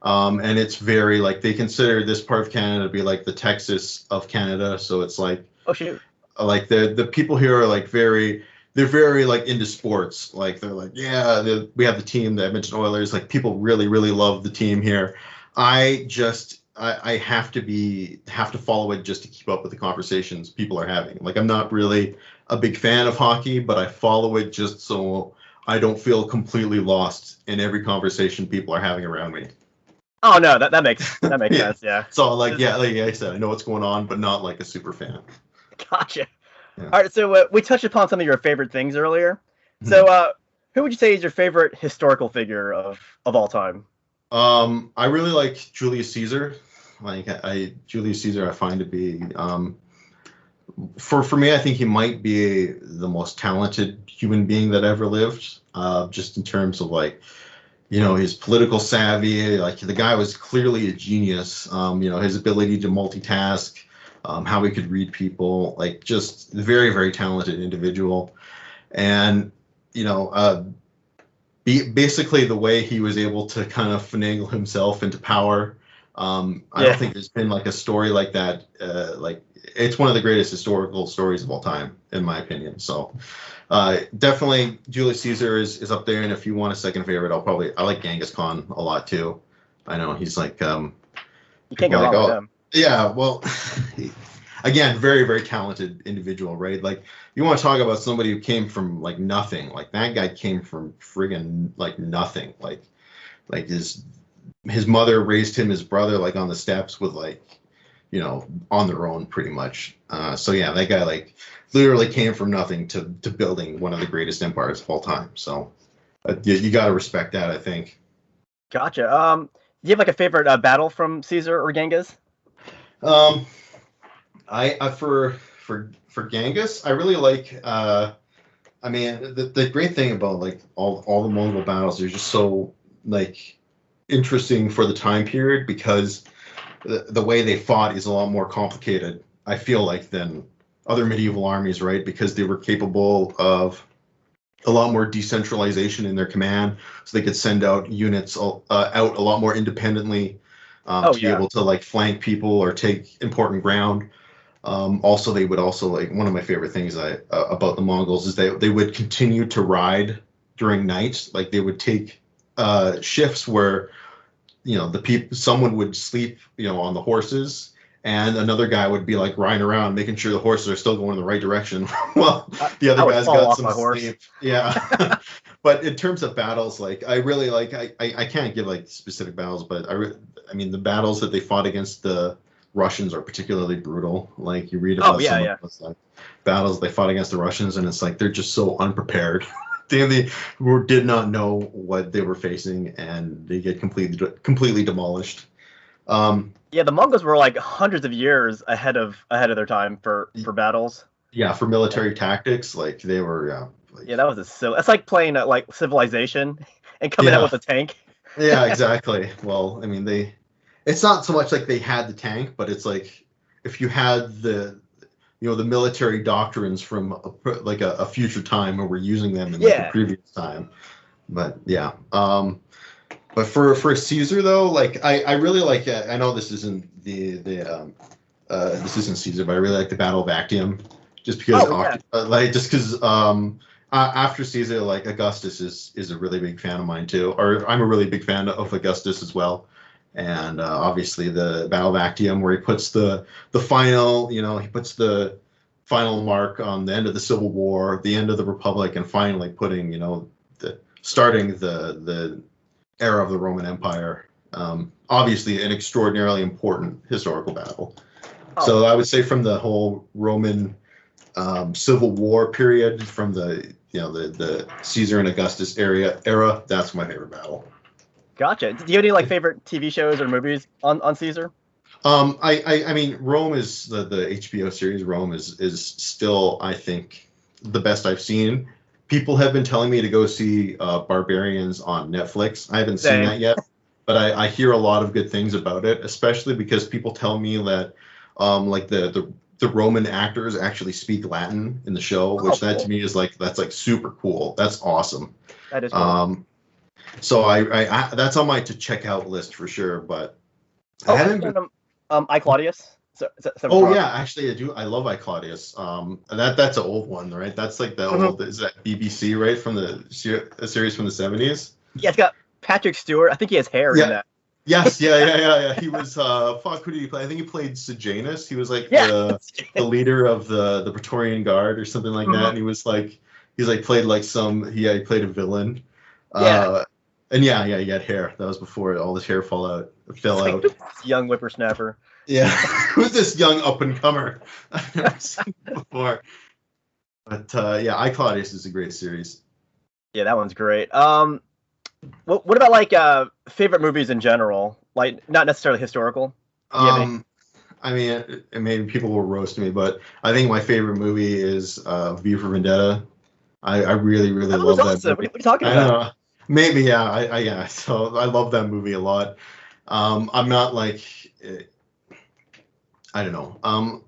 And it's very like they consider this part of Canada to be like the Texas of Canada. So it's like, oh shoot, like the people here are like they're very like into sports. Like they're like, yeah, we have the team, the Edmonton Oilers. Like people really, really love the team here. I have to follow it just to keep up with the conversations people are having. Like I'm not really a big fan of hockey, but I follow it just so I don't feel completely lost in every conversation people are having around me. Oh no, that makes Yeah. sense. Yeah. So like I said, I know what's going on, but not like a super fan. Gotcha. Yeah. All right, so we touched upon some of your favorite things earlier. So who would you say is your favorite historical figure of all time? I really like Julius Caesar. Like Julius Caesar, I find to be for me, I think he might be the most talented human being that ever lived. Just in terms of like, his political savvy. Like the guy was clearly a genius. His ability to multitask, how he could read people, like just very, very talented individual. And basically the way he was able to kind of finagle himself into power. I don't think there's been like a story like that. Like it's one of the greatest historical stories of all time, in my opinion. So definitely Julius Caesar is up there. And if you want a second favorite, I like Genghis Khan a lot too. I know he's like, you can't go wrong with him. Yeah, well, again, very, very talented individual, right? Like you want to talk about somebody who came from like nothing. Like that guy came from friggin' like nothing. Like his mother raised him, his brother, like on the steps with like, on their own pretty much. So yeah, that guy like literally came from nothing to building one of the greatest empires of all time. So you got to respect that, I think. Gotcha. Do you have like a favorite battle from Caesar or Genghis? I for Genghis, I really like. I mean, the great thing about like all the Mongol battles, they're just so like interesting for the time period because the way they fought is a lot more complicated, I feel like, than other medieval armies, right? Because they were capable of a lot more decentralization in their command, so they could send out units out a lot more independently to be able to like flank people or take important ground. Also, they would also like one of my favorite things about the Mongols is they would continue to ride during night. Like they would take shifts where someone would sleep on the horses and another guy would be like riding around making sure the horses are still going in the right direction while the other guy's got some sleep. Yeah. But in terms of battles, like I really like I can't give like specific battles, but I mean the battles that they fought against the Russians are particularly brutal. Like you read about like battles they fought against the Russians and it's like they're just so unprepared. They did not know what they were facing and they get completely demolished. Yeah, the Mongols were like hundreds of years ahead of their time for battles. Yeah, for military tactics, like they were, Yeah, that was a silly. That's like playing like Civilization and coming out yeah, with a tank. yeah, exactly. Well, I mean, it's not so much like they had the tank, but it's like if you had the military doctrines from a future time and we're using them in like a Yeah. previous time. But yeah, but for Caesar though, like I really like. I know this isn't this isn't Caesar, but I really like the Battle of Actium, just because Oh yeah. after Caesar, like Augustus is a really big fan of mine too, or I'm a really big fan of Augustus as well. And obviously the Battle of Actium, where he puts the final, he puts the final mark on the end of the Civil War, the end of the Republic, and finally putting, starting the era of the Roman Empire. Obviously, an extraordinarily important historical battle. Oh. So I would say from the whole Roman Civil War period, from the Caesar and Augustus era, that's my favorite battle. Gotcha. Do you have any like favorite TV shows or movies on Caesar? I mean, Rome is the HBO series. Rome is still, I think, the best I've seen. People have been telling me to go see Barbarians on Netflix. I haven't seen that yet, but I hear a lot of good things about it, especially because people tell me that like the Roman actors actually speak Latin in the show, which that to me is that's like super cool. That's awesome. That is cool. So I that's on my to check out list for sure, but I haven't been, I Claudius. Oh yeah, actually I do. I love I Claudius. That's an old one, right? That's like the old, is that BBC, right, from the series from the 70s? Yeah, it's got Patrick Stewart. I think he has hair in that. Yes, yeah. He was who did he play? I think he played Sejanus. He was like the leader of the Praetorian Guard or something like that. And he was like played like he played a villain. And he had hair. That was before all this hair fell out. Young whippersnapper. Yeah, who's this young up and comer? I've never seen before. But I Claudius is a great series. Yeah, that one's great. What about like favorite movies in general? Like not necessarily historical. I mean, maybe people will roast me, but I think my favorite movie is V for Vendetta. I really love that movie. What are you talking about? Maybe yeah. So I love that movie a lot. I'm not like. I don't know.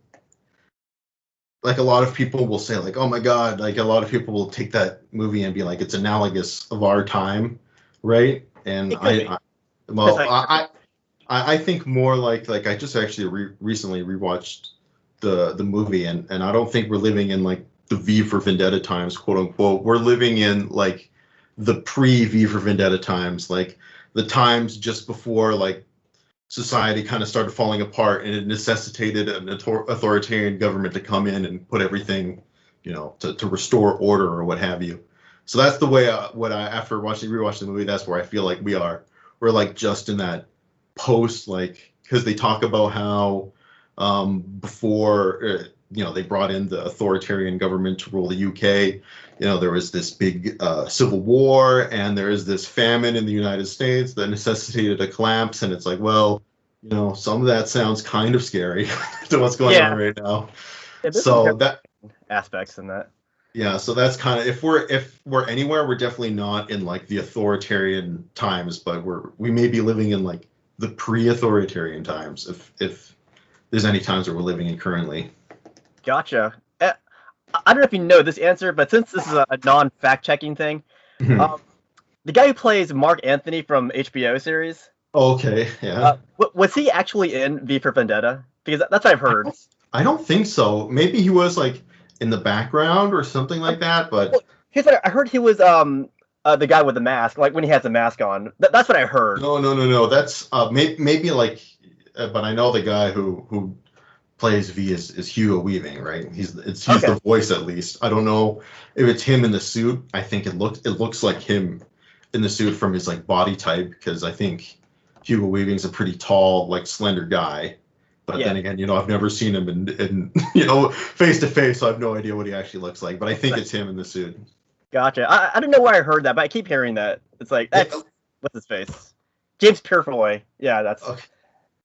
Like a lot of people will say, like, oh my God, like a lot of people will take that movie and be like, it's analogous of our time, right? And I think more like I just actually recently rewatched the movie, and I don't think we're living in like the V for Vendetta times, quote unquote. We're living in like the pre V for Vendetta times, like the times just before like society kind of started falling apart, and it necessitated an authoritarian government to come in and put everything, to restore order or what have you. So that's the way after rewatching the movie, that's where I feel like we're like just in that post, like, because they talk about how before they brought in the authoritarian government to rule the UK. There was this big civil war, and there is this famine in the United States that necessitated a collapse. And it's like, well, some of that sounds kind of scary to what's going on right now. Yeah, so that aspects in that. Yeah, so that's kind of, if we're anywhere, we're definitely not in like the authoritarian times, but we may be living in like the pre-authoritarian times, if there's any times that we're living in currently. Gotcha. I don't know if you know this answer, but since this is a non-fact-checking thing, the guy who plays Mark Anthony from HBO series. Okay, yeah. Was he actually in V for Vendetta? Because that's what I've heard. I don't think so. Maybe he was like in the background or something like that, but here's what I heard. He was the guy with the mask, like when he has the mask on. That's what I heard. No. That's maybe like, but I know the guy who plays V is Hugo Weaving, right? He's the voice, at least. I don't know if it's him in the suit. I think it looks like him in the suit from his like body type, because I think Hugo Weaving's a pretty tall, like slender guy. But then again, I've never seen him in face to face, so I have no idea what he actually looks like. But I think it's him in the suit. Gotcha. I don't know where I heard that, but I keep hearing that. It's like, what's his face? James Purefoy. Yeah, that's. Okay.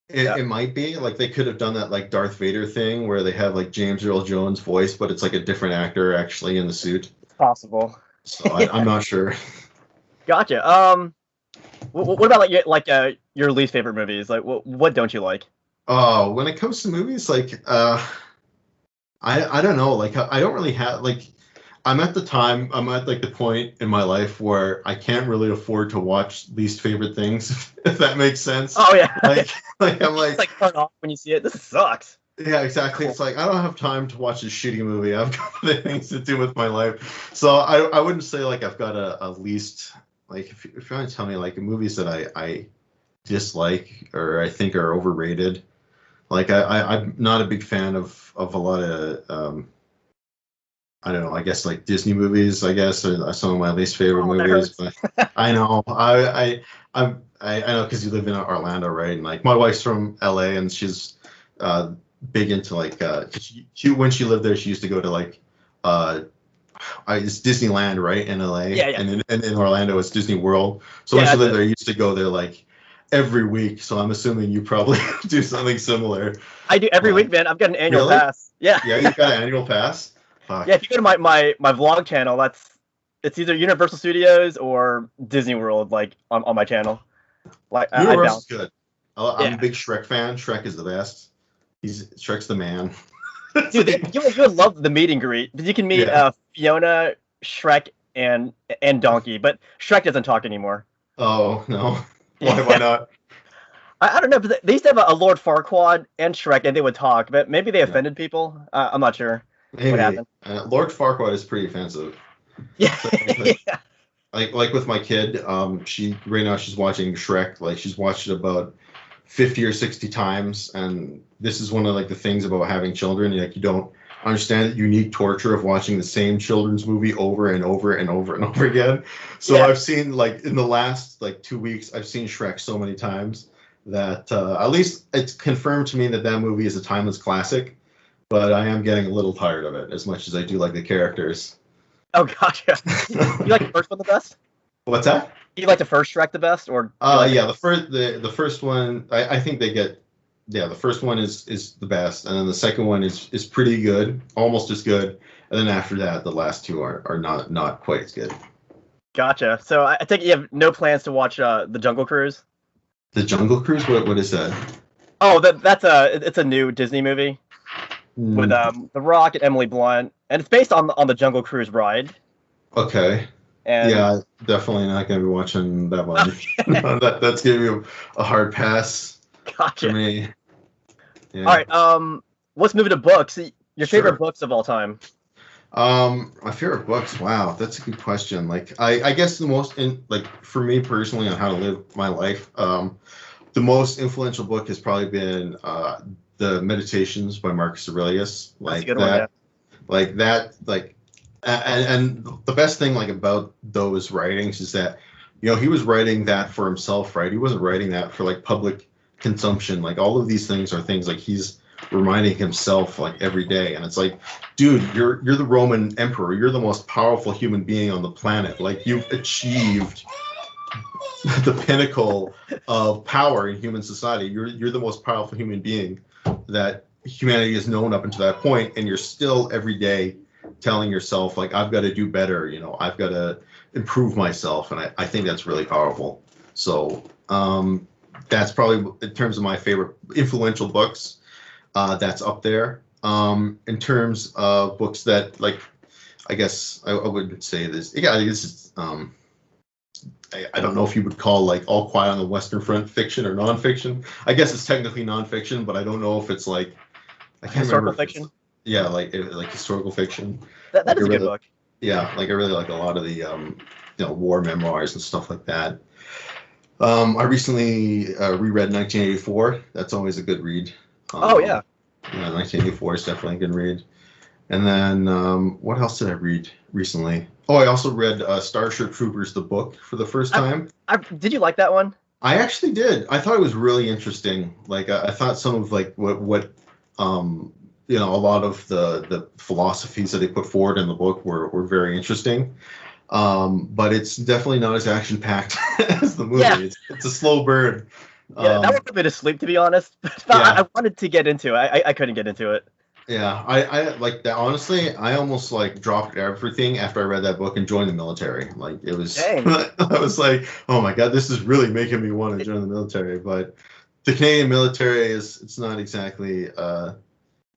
It might be like they could have done that like Darth Vader thing where they have like James Earl Jones' voice, but it's like a different actor actually in the suit. Possible. So I'm not sure. Gotcha. What about your least favorite movies? Like, what don't you like? Oh, when it comes to movies, like I don't know, like I don't really have like I'm at like the point in my life where I can't really afford to watch least favorite things, if that makes sense. Oh yeah. Like I'm like it's like turn off when you see it. This sucks. yeah, exactly. It's like I don't have time to watch a shitty movie. I've got other things to do with my life. So I wouldn't say like I've got a least like if you're trying to tell me like movies that I dislike or I think are overrated. Like I'm not a big fan of a lot of I don't know. I guess like Disney movies. I guess are some of my least favorite movies. But I know I know because you live in Orlando, right? And like my wife's from LA, and she's big into like she when she lived there, she used to go to like it's Disneyland, right, in LA. Yeah. And in Orlando, it's Disney World. So when she lived there, I used to go there like every week. So I'm assuming you probably do something similar. I do every week, man. I've got an annual pass. Yeah. Yeah, you've got an annual pass. Fuck. Yeah, if you go to my vlog channel, it's either Universal Studios or Disney World, like on my channel. Like Universal's good. I'm a big Shrek fan. Shrek is the best. Shrek's the man. Dude, you would love the meet and greet. You can meet Fiona, Shrek, and Donkey, but Shrek doesn't talk anymore. Oh no! Why not? I don't know, but they used to have a Lord Farquaad and Shrek, and they would talk, but maybe they offended people. I'm not sure. Maybe. What happened? Lord Farquaad is pretty offensive. Yeah. Like with my kid, right now she's watching Shrek. Like she's watched it about 50 or 60 times, and this is one of like the things about having children. Like you don't understand the unique torture of watching the same children's movie over and over and over and over again. So I've seen like in the last like 2 weeks, I've seen Shrek so many times that at least it's confirmed to me that movie is a timeless classic. But I am getting a little tired of it as much as I do like the characters. Oh, gotcha. You like the first one the best? What's that? You like the first Shrek the best, or? The first one. I think they get. Yeah, the first one is the best, and then the second one is pretty good, almost as good, and then after that, the last two are not quite as good. Gotcha. So I think you have no plans to watch the Jungle Cruise. The Jungle Cruise. What is that? Oh, it's a new Disney movie. With The Rock and Emily Blunt, and it's based on the Jungle Cruise ride. Okay. And yeah, definitely not going to be watching that one. That's giving me a hard pass. Gotcha. For me. Yeah. All right. Let's move to books. Your favorite books of all time. My favorite books. Wow, that's a good question. Like, I guess the most for me personally on how to live my life. The most influential book has probably been the Meditations by Marcus Aurelius, like that, and the best thing like about those writings is that, you know, he was writing that for himself, right? He wasn't writing that for like public consumption. Like all of these things are things like he's reminding himself like every day, and it's like, dude, you're the Roman emperor. You're the most powerful human being on the planet. Like you've achieved the pinnacle of power in human society. You're the most powerful human being that humanity has known up until that point, and you're still every day telling yourself like, I've got to do better, you know, I've got to improve myself, and I think that's really powerful. So that's probably in terms of my favorite influential books, that's up there. In terms of books that like, I guess I wouldn't say this. Yeah, this is I don't know if you would call like All Quiet on the Western Front fiction or nonfiction. I guess it's technically nonfiction, but I don't know if it's like historical fiction. Yeah, like historical fiction. That is a good book. Yeah, like I really like a lot of the war memoirs and stuff like that. I recently reread 1984. That's always a good read. Yeah, 1984 is definitely a good read. And then what else did I read recently? Oh, I also read Starship Troopers, the book, for the first time. Did you like that one? I actually did. I thought it was really interesting. Like I thought some of like what a lot of the philosophies that they put forward in the book were very interesting. But it's definitely not as action packed as the movie. Yeah. It's a slow burn. Yeah, that one put me to sleep, to be honest. But I wanted to get into it. I couldn't get into it. Yeah, I like that. Honestly, I almost like dropped everything after I read that book and joined the military. Like it was, I was like, oh my god, this is really making me want to join the military. But the Canadian military it's not exactly, I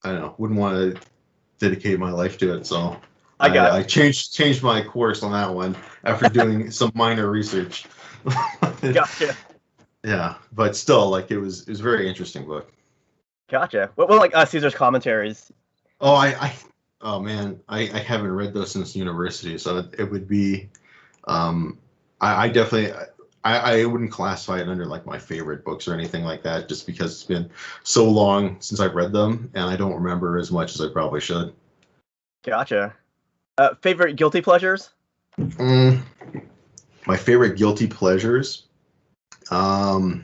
don't know, wouldn't want to dedicate my life to it. So I changed my course on that one after doing some minor research. Gotcha. Yeah, but still, like it was a very interesting book. Gotcha. Well, like Caesar's commentaries. Oh, oh man, I haven't read those since university, so it would be, I definitely, I wouldn't classify it under like my favorite books or anything like that, just because it's been so long since I've read them, and I don't remember as much as I probably should. Gotcha. Favorite guilty pleasures? My favorite guilty pleasures, I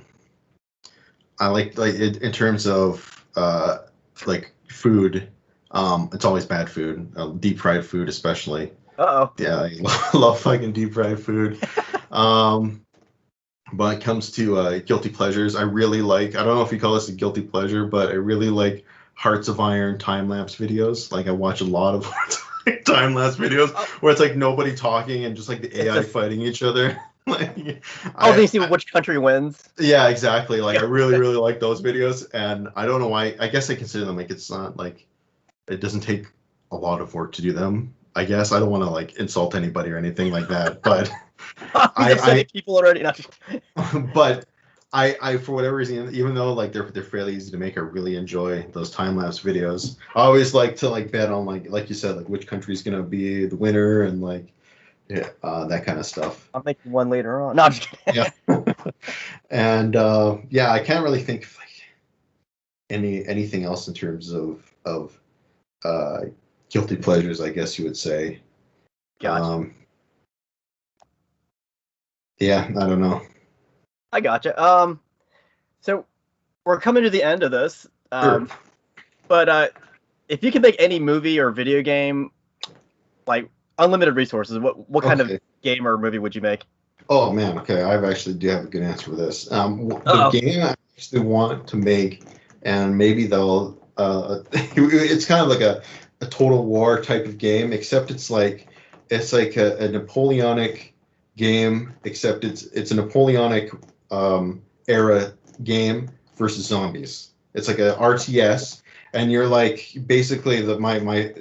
like in terms of like food, it's always bad food, deep fried food especially. Yeah, I love fucking deep fried food. But when it comes to guilty pleasures, I really like, I don't know if you call this a guilty pleasure, but I really like Hearts of Iron time-lapse videos. Like I watch a lot of time-lapse videos where it's like nobody talking and just like the AI fighting each other. Like, they see which country wins. Yeah, exactly. Like I really like those videos, and I don't know why. I guess I consider them like it's not like it doesn't take a lot of work to do them. I guess I don't want to like insult anybody or anything like that, but I people already. But I for whatever reason, even though like they're fairly easy to make, I really enjoy those time lapse videos. I always like to like bet on like you said, like which country's gonna be the winner and like. Yeah, that kind of stuff. I'll make one later on. No, I'm just kidding. Yeah. And yeah, I can't really think of like anything else in terms of guilty pleasures, I guess you would say. Gotcha. Yeah, I don't know. I gotcha. So we're coming to the end of this. Sure. But if you could make any movie or video game, like unlimited resources, what kind of game or movie would you make? Oh man, okay, I actually do have a good answer for this. The game I actually want to make, and maybe they'll, it's kind of like a Total War type of game, except it's like a Napoleonic game, except it's a Napoleonic era game versus zombies. It's like a RTS, and you're like basically my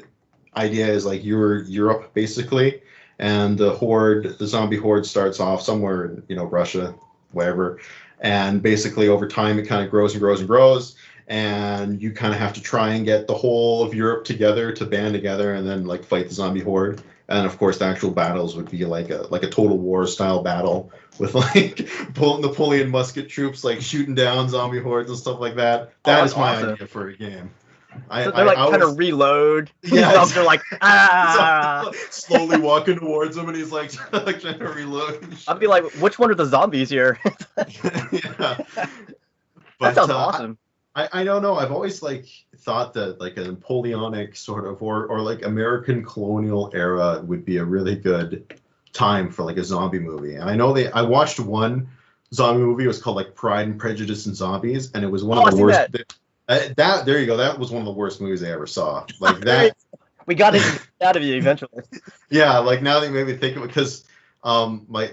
idea is like you're Europe basically, and the zombie horde starts off somewhere in Russia, wherever, and basically over time it kind of grows and grows and grows, and you kind of have to try and get the whole of Europe together to band together and then like fight the zombie horde. And of course the actual battles would be like a Total War style battle with like Napoleon musket troops like shooting down zombie hordes and stuff like that. That is my idea for a game. So they're like kind of reload. Yeah, they're like slowly walking towards him, and he's like trying to reload. I'd be like, which one are the zombies here? Yeah, that sounds awesome. I don't know. I've always like thought that like a Napoleonic sort of or like American colonial era would be a really good time for like a zombie movie. And I know I watched one zombie movie. It was called like Pride and Prejudice and Zombies, and it was one of the worst. That there you go. That was one of the worst movies I ever saw. Like that. We got it out of you eventually. Yeah, like now that you made me think of it, because my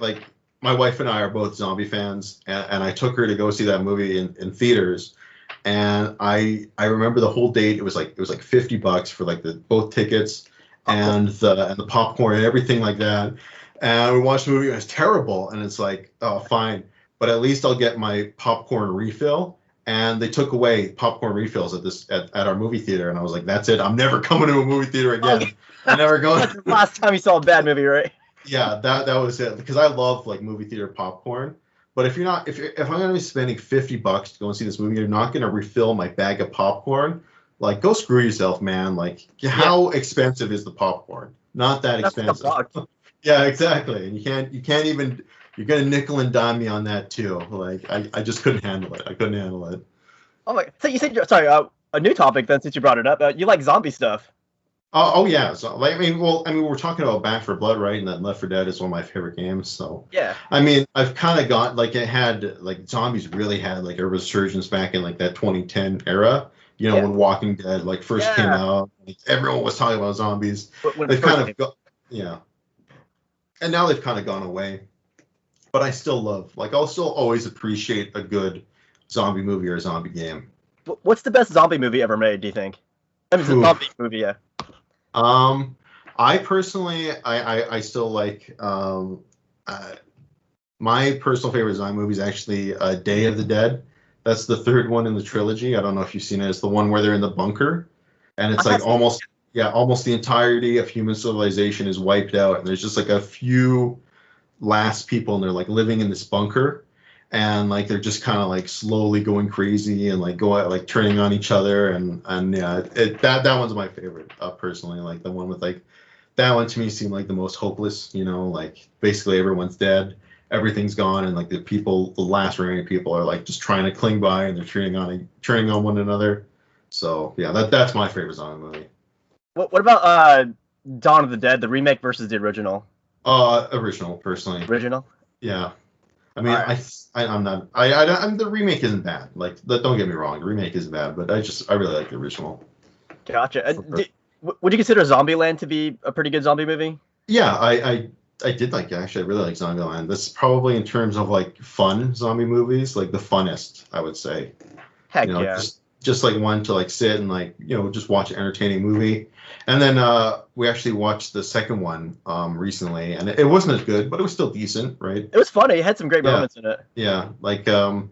wife and I are both zombie fans, and I took her to go see that movie in theaters, and I remember the whole date. It was like $50 for like both tickets and the popcorn and everything like that. And we watched the movie. And it was terrible, and it's like, oh fine, but at least I'll get my popcorn refill. And they took away popcorn refills at our movie theater, and I was like, "That's it. I'm never coming to a movie theater again. I'm never going." That's the last time you saw a bad movie, right? Yeah, that was it. Because I love like movie theater popcorn. But if I'm gonna be spending $50 to go and see this movie, you're not gonna refill my bag of popcorn. Like, go screw yourself, man. Like, how expensive is the popcorn? Not that expensive. Yeah, exactly. And you can't even. You're gonna nickel and dime me on that too. Like I just couldn't handle it. I couldn't handle it. Oh my! So you said, sorry, a new topic then, since you brought it up. You like zombie stuff. Oh yeah. So like, we're talking about Back for Blood, right? And then Left 4 Dead is one of my favorite games. So Yeah. I mean, I've kind of got like it had like zombies really had like a resurgence back in like that 2010 era. You know, Yeah. when Walking Dead like first came out, like, everyone was talking about zombies. When it They've first kind came of got, yeah, and now they've kind of gone away. But I still love, like, I'll still always appreciate a good zombie movie or a zombie game. What's the best zombie movie ever made, do you think? I mean, it's a zombie movie, yeah. I personally, I still like, my personal favorite zombie movie is actually Day of the Dead. That's the third one in the trilogy. I don't know if you've seen it. It's the one where they're in the bunker, and it's like almost the entirety of human civilization is wiped out, and there's just like a few last people, and they're like living in this bunker, and like they're just kind of like slowly going crazy and like go out, like turning on each other, and yeah, that one's my favorite personally. Like the one with like that one to me seemed like the most hopeless. You know, like basically everyone's dead, everything's gone, and like the last remaining people are like just trying to cling by, and they're turning on one another. So yeah, that's my favorite zombie movie. What about Dawn of the Dead, the remake versus the original? Original, personally. Original? Yeah. I mean, I'm not. The remake isn't bad. Like, don't get me wrong, the remake isn't bad, but I really like the original. Gotcha. Would you consider Zombieland to be a pretty good zombie movie? Yeah, I did like it. Actually, I really like Zombieland. That's probably in terms of like fun zombie movies, like the funnest, I would say. Heck you know, yeah. Just like one to like sit and like, you know, just watch an entertaining movie. And then we actually watched the second one recently, and it wasn't as good, but it was still decent, right? It was funny. It had some great moments in it. Yeah, like a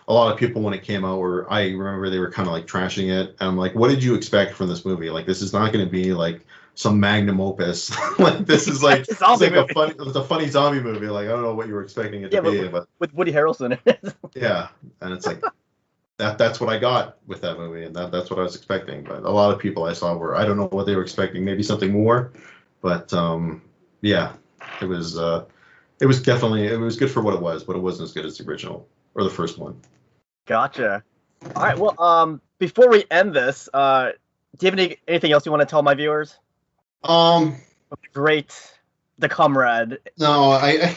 lot of people when it came out I remember they were kind of like trashing it, and I'm like, what did you expect from this movie? Like, this is not going to be like some magnum opus. Like, this is like it's a funny zombie movie. Like, I don't know what you were expecting it to be, but with Woody Harrelson in it. Yeah, and it's like that's what I got with that movie, and that's what I was expecting. But a lot of people I saw I don't know what they were expecting, maybe something more, but yeah, it was good for what it was, but it wasn't as good as the original or the first one. Gotcha. All right, well, before we end this, do you have anything else you want to tell my viewers? Great, the Comrade. No, I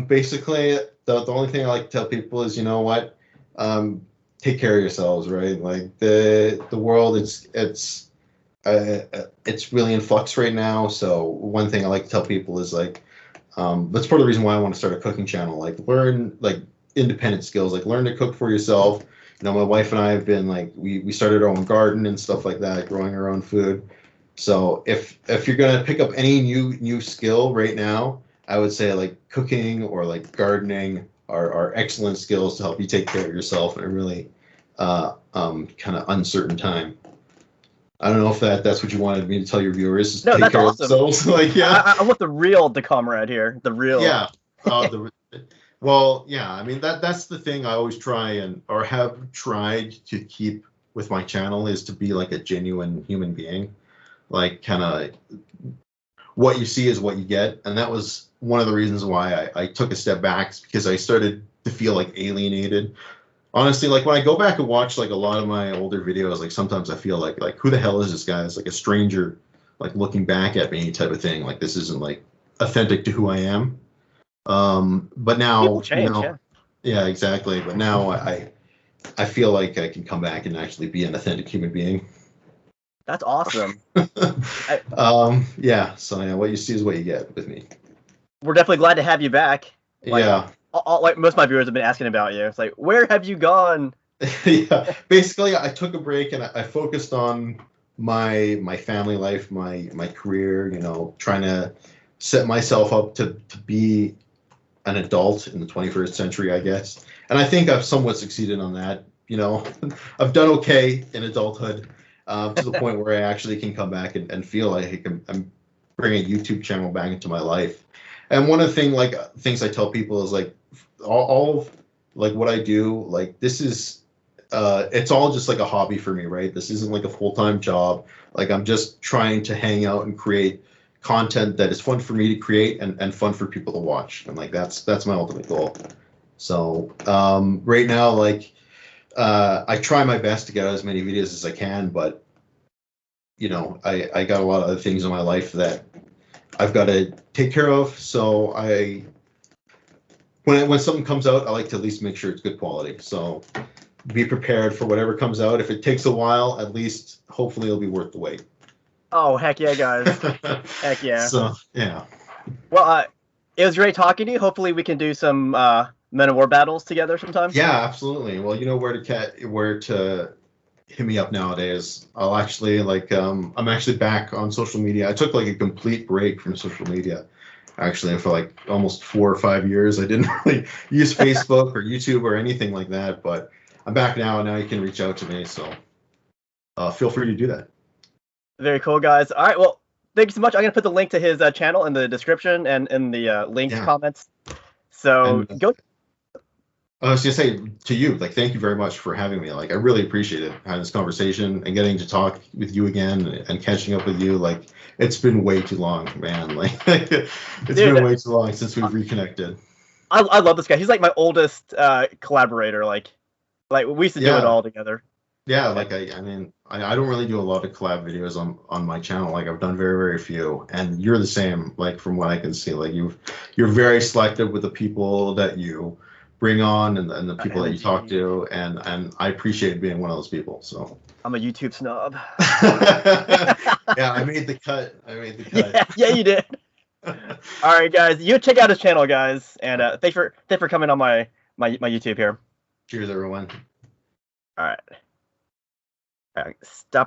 basically the only thing I like to tell people is, you know what, take care of yourselves, right? Like the world, it's really in flux right now. So one thing I like to tell people is like, that's part of the reason why I want to start a cooking channel. Like, learn like independent skills, like learn to cook for yourself. You know, my wife and I have been like, we started our own garden and stuff like that, growing our own food. So if you're gonna pick up any new skill right now, I would say like cooking or like gardening are excellent skills to help you take care of yourself in a really kind of uncertain time. I don't know if that's what you wanted me to tell your viewers. Is no, take that's care awesome. Of themselves. Like, yeah, I want the real Comrade here. The real. Yeah. Well, yeah. I mean, that's the thing I always try or have tried to keep with my channel, is to be like a genuine human being. Like, kind of what you see is what you get, and that was one of the reasons why I took a step back, because I started to feel like alienated. Honestly, like when I go back and watch like a lot of my older videos, like sometimes I feel like who the hell is this guy? It's like a stranger, like looking back at me type of thing. Like, this isn't like authentic to who I am. But now, people change, yeah, exactly. But now I feel like I can come back and actually be an authentic human being. That's awesome. Yeah. So yeah, what you see is what you get with me. We're definitely glad to have you back. Like, yeah. Like most of my viewers have been asking about you. It's like, where have you gone? Yeah. Basically, I took a break and I focused on my family life, my career. You know, trying to set myself up to be an adult in the 21st century, I guess. And I think I've somewhat succeeded on that. You know, I've done okay in adulthood. To the point where I actually can come back and feel like I'm bringing a YouTube channel back into my life. And one of the things I tell people is like, all of like what I do, like this is, it's all just like a hobby for me, right? This isn't like a full-time job. Like, I'm just trying to hang out and create content that is fun for me to create and fun for people to watch. And like, that's my ultimate goal. So right now, like, I try my best to get out as many videos as I can, but I got a lot of other things in my life that I've got to take care of. So when something comes out, I like to at least make sure it's good quality. So be prepared for whatever comes out. If it takes a while, at least hopefully it'll be worth the wait. Oh, heck yeah, guys. Heck yeah. So, yeah. Well, it was great talking to you. Hopefully we can do some Men of War battles together sometime. Yeah, absolutely. Well, you know where to hit me up nowadays. I'll actually I'm actually back on social media. I took like a complete break from social media. Actually, for like almost 4 or 5 years, I didn't really use Facebook or YouTube or anything like that. But I'm back now. Now you can reach out to me. So feel free to do that. Very cool, guys. All right, well, thank you so much. I'm going to put the link to his channel in the description and in the linked comments. So go. I was going to say to you, like, thank you very much for having me. Like, I really appreciate it, having this conversation and getting to talk with you again and catching up with you. Like, it's been way too long, man. Like, it's been way too long since we've reconnected. I love this guy. He's like my oldest collaborator. Like we used to do it all together. Yeah, like I mean, I don't really do a lot of collab videos on my channel. Like I've done very, very few, and you're the same. Like from what I can see, like you're very selective with the people that you bring on and the people that you talk to, and I appreciate being one of those people. So I'm a YouTube snob. Yeah, I made the cut. Yeah, you did. All right, guys, you check out his channel, guys, and thanks for coming on my YouTube here. Cheers, everyone. All right. Stop.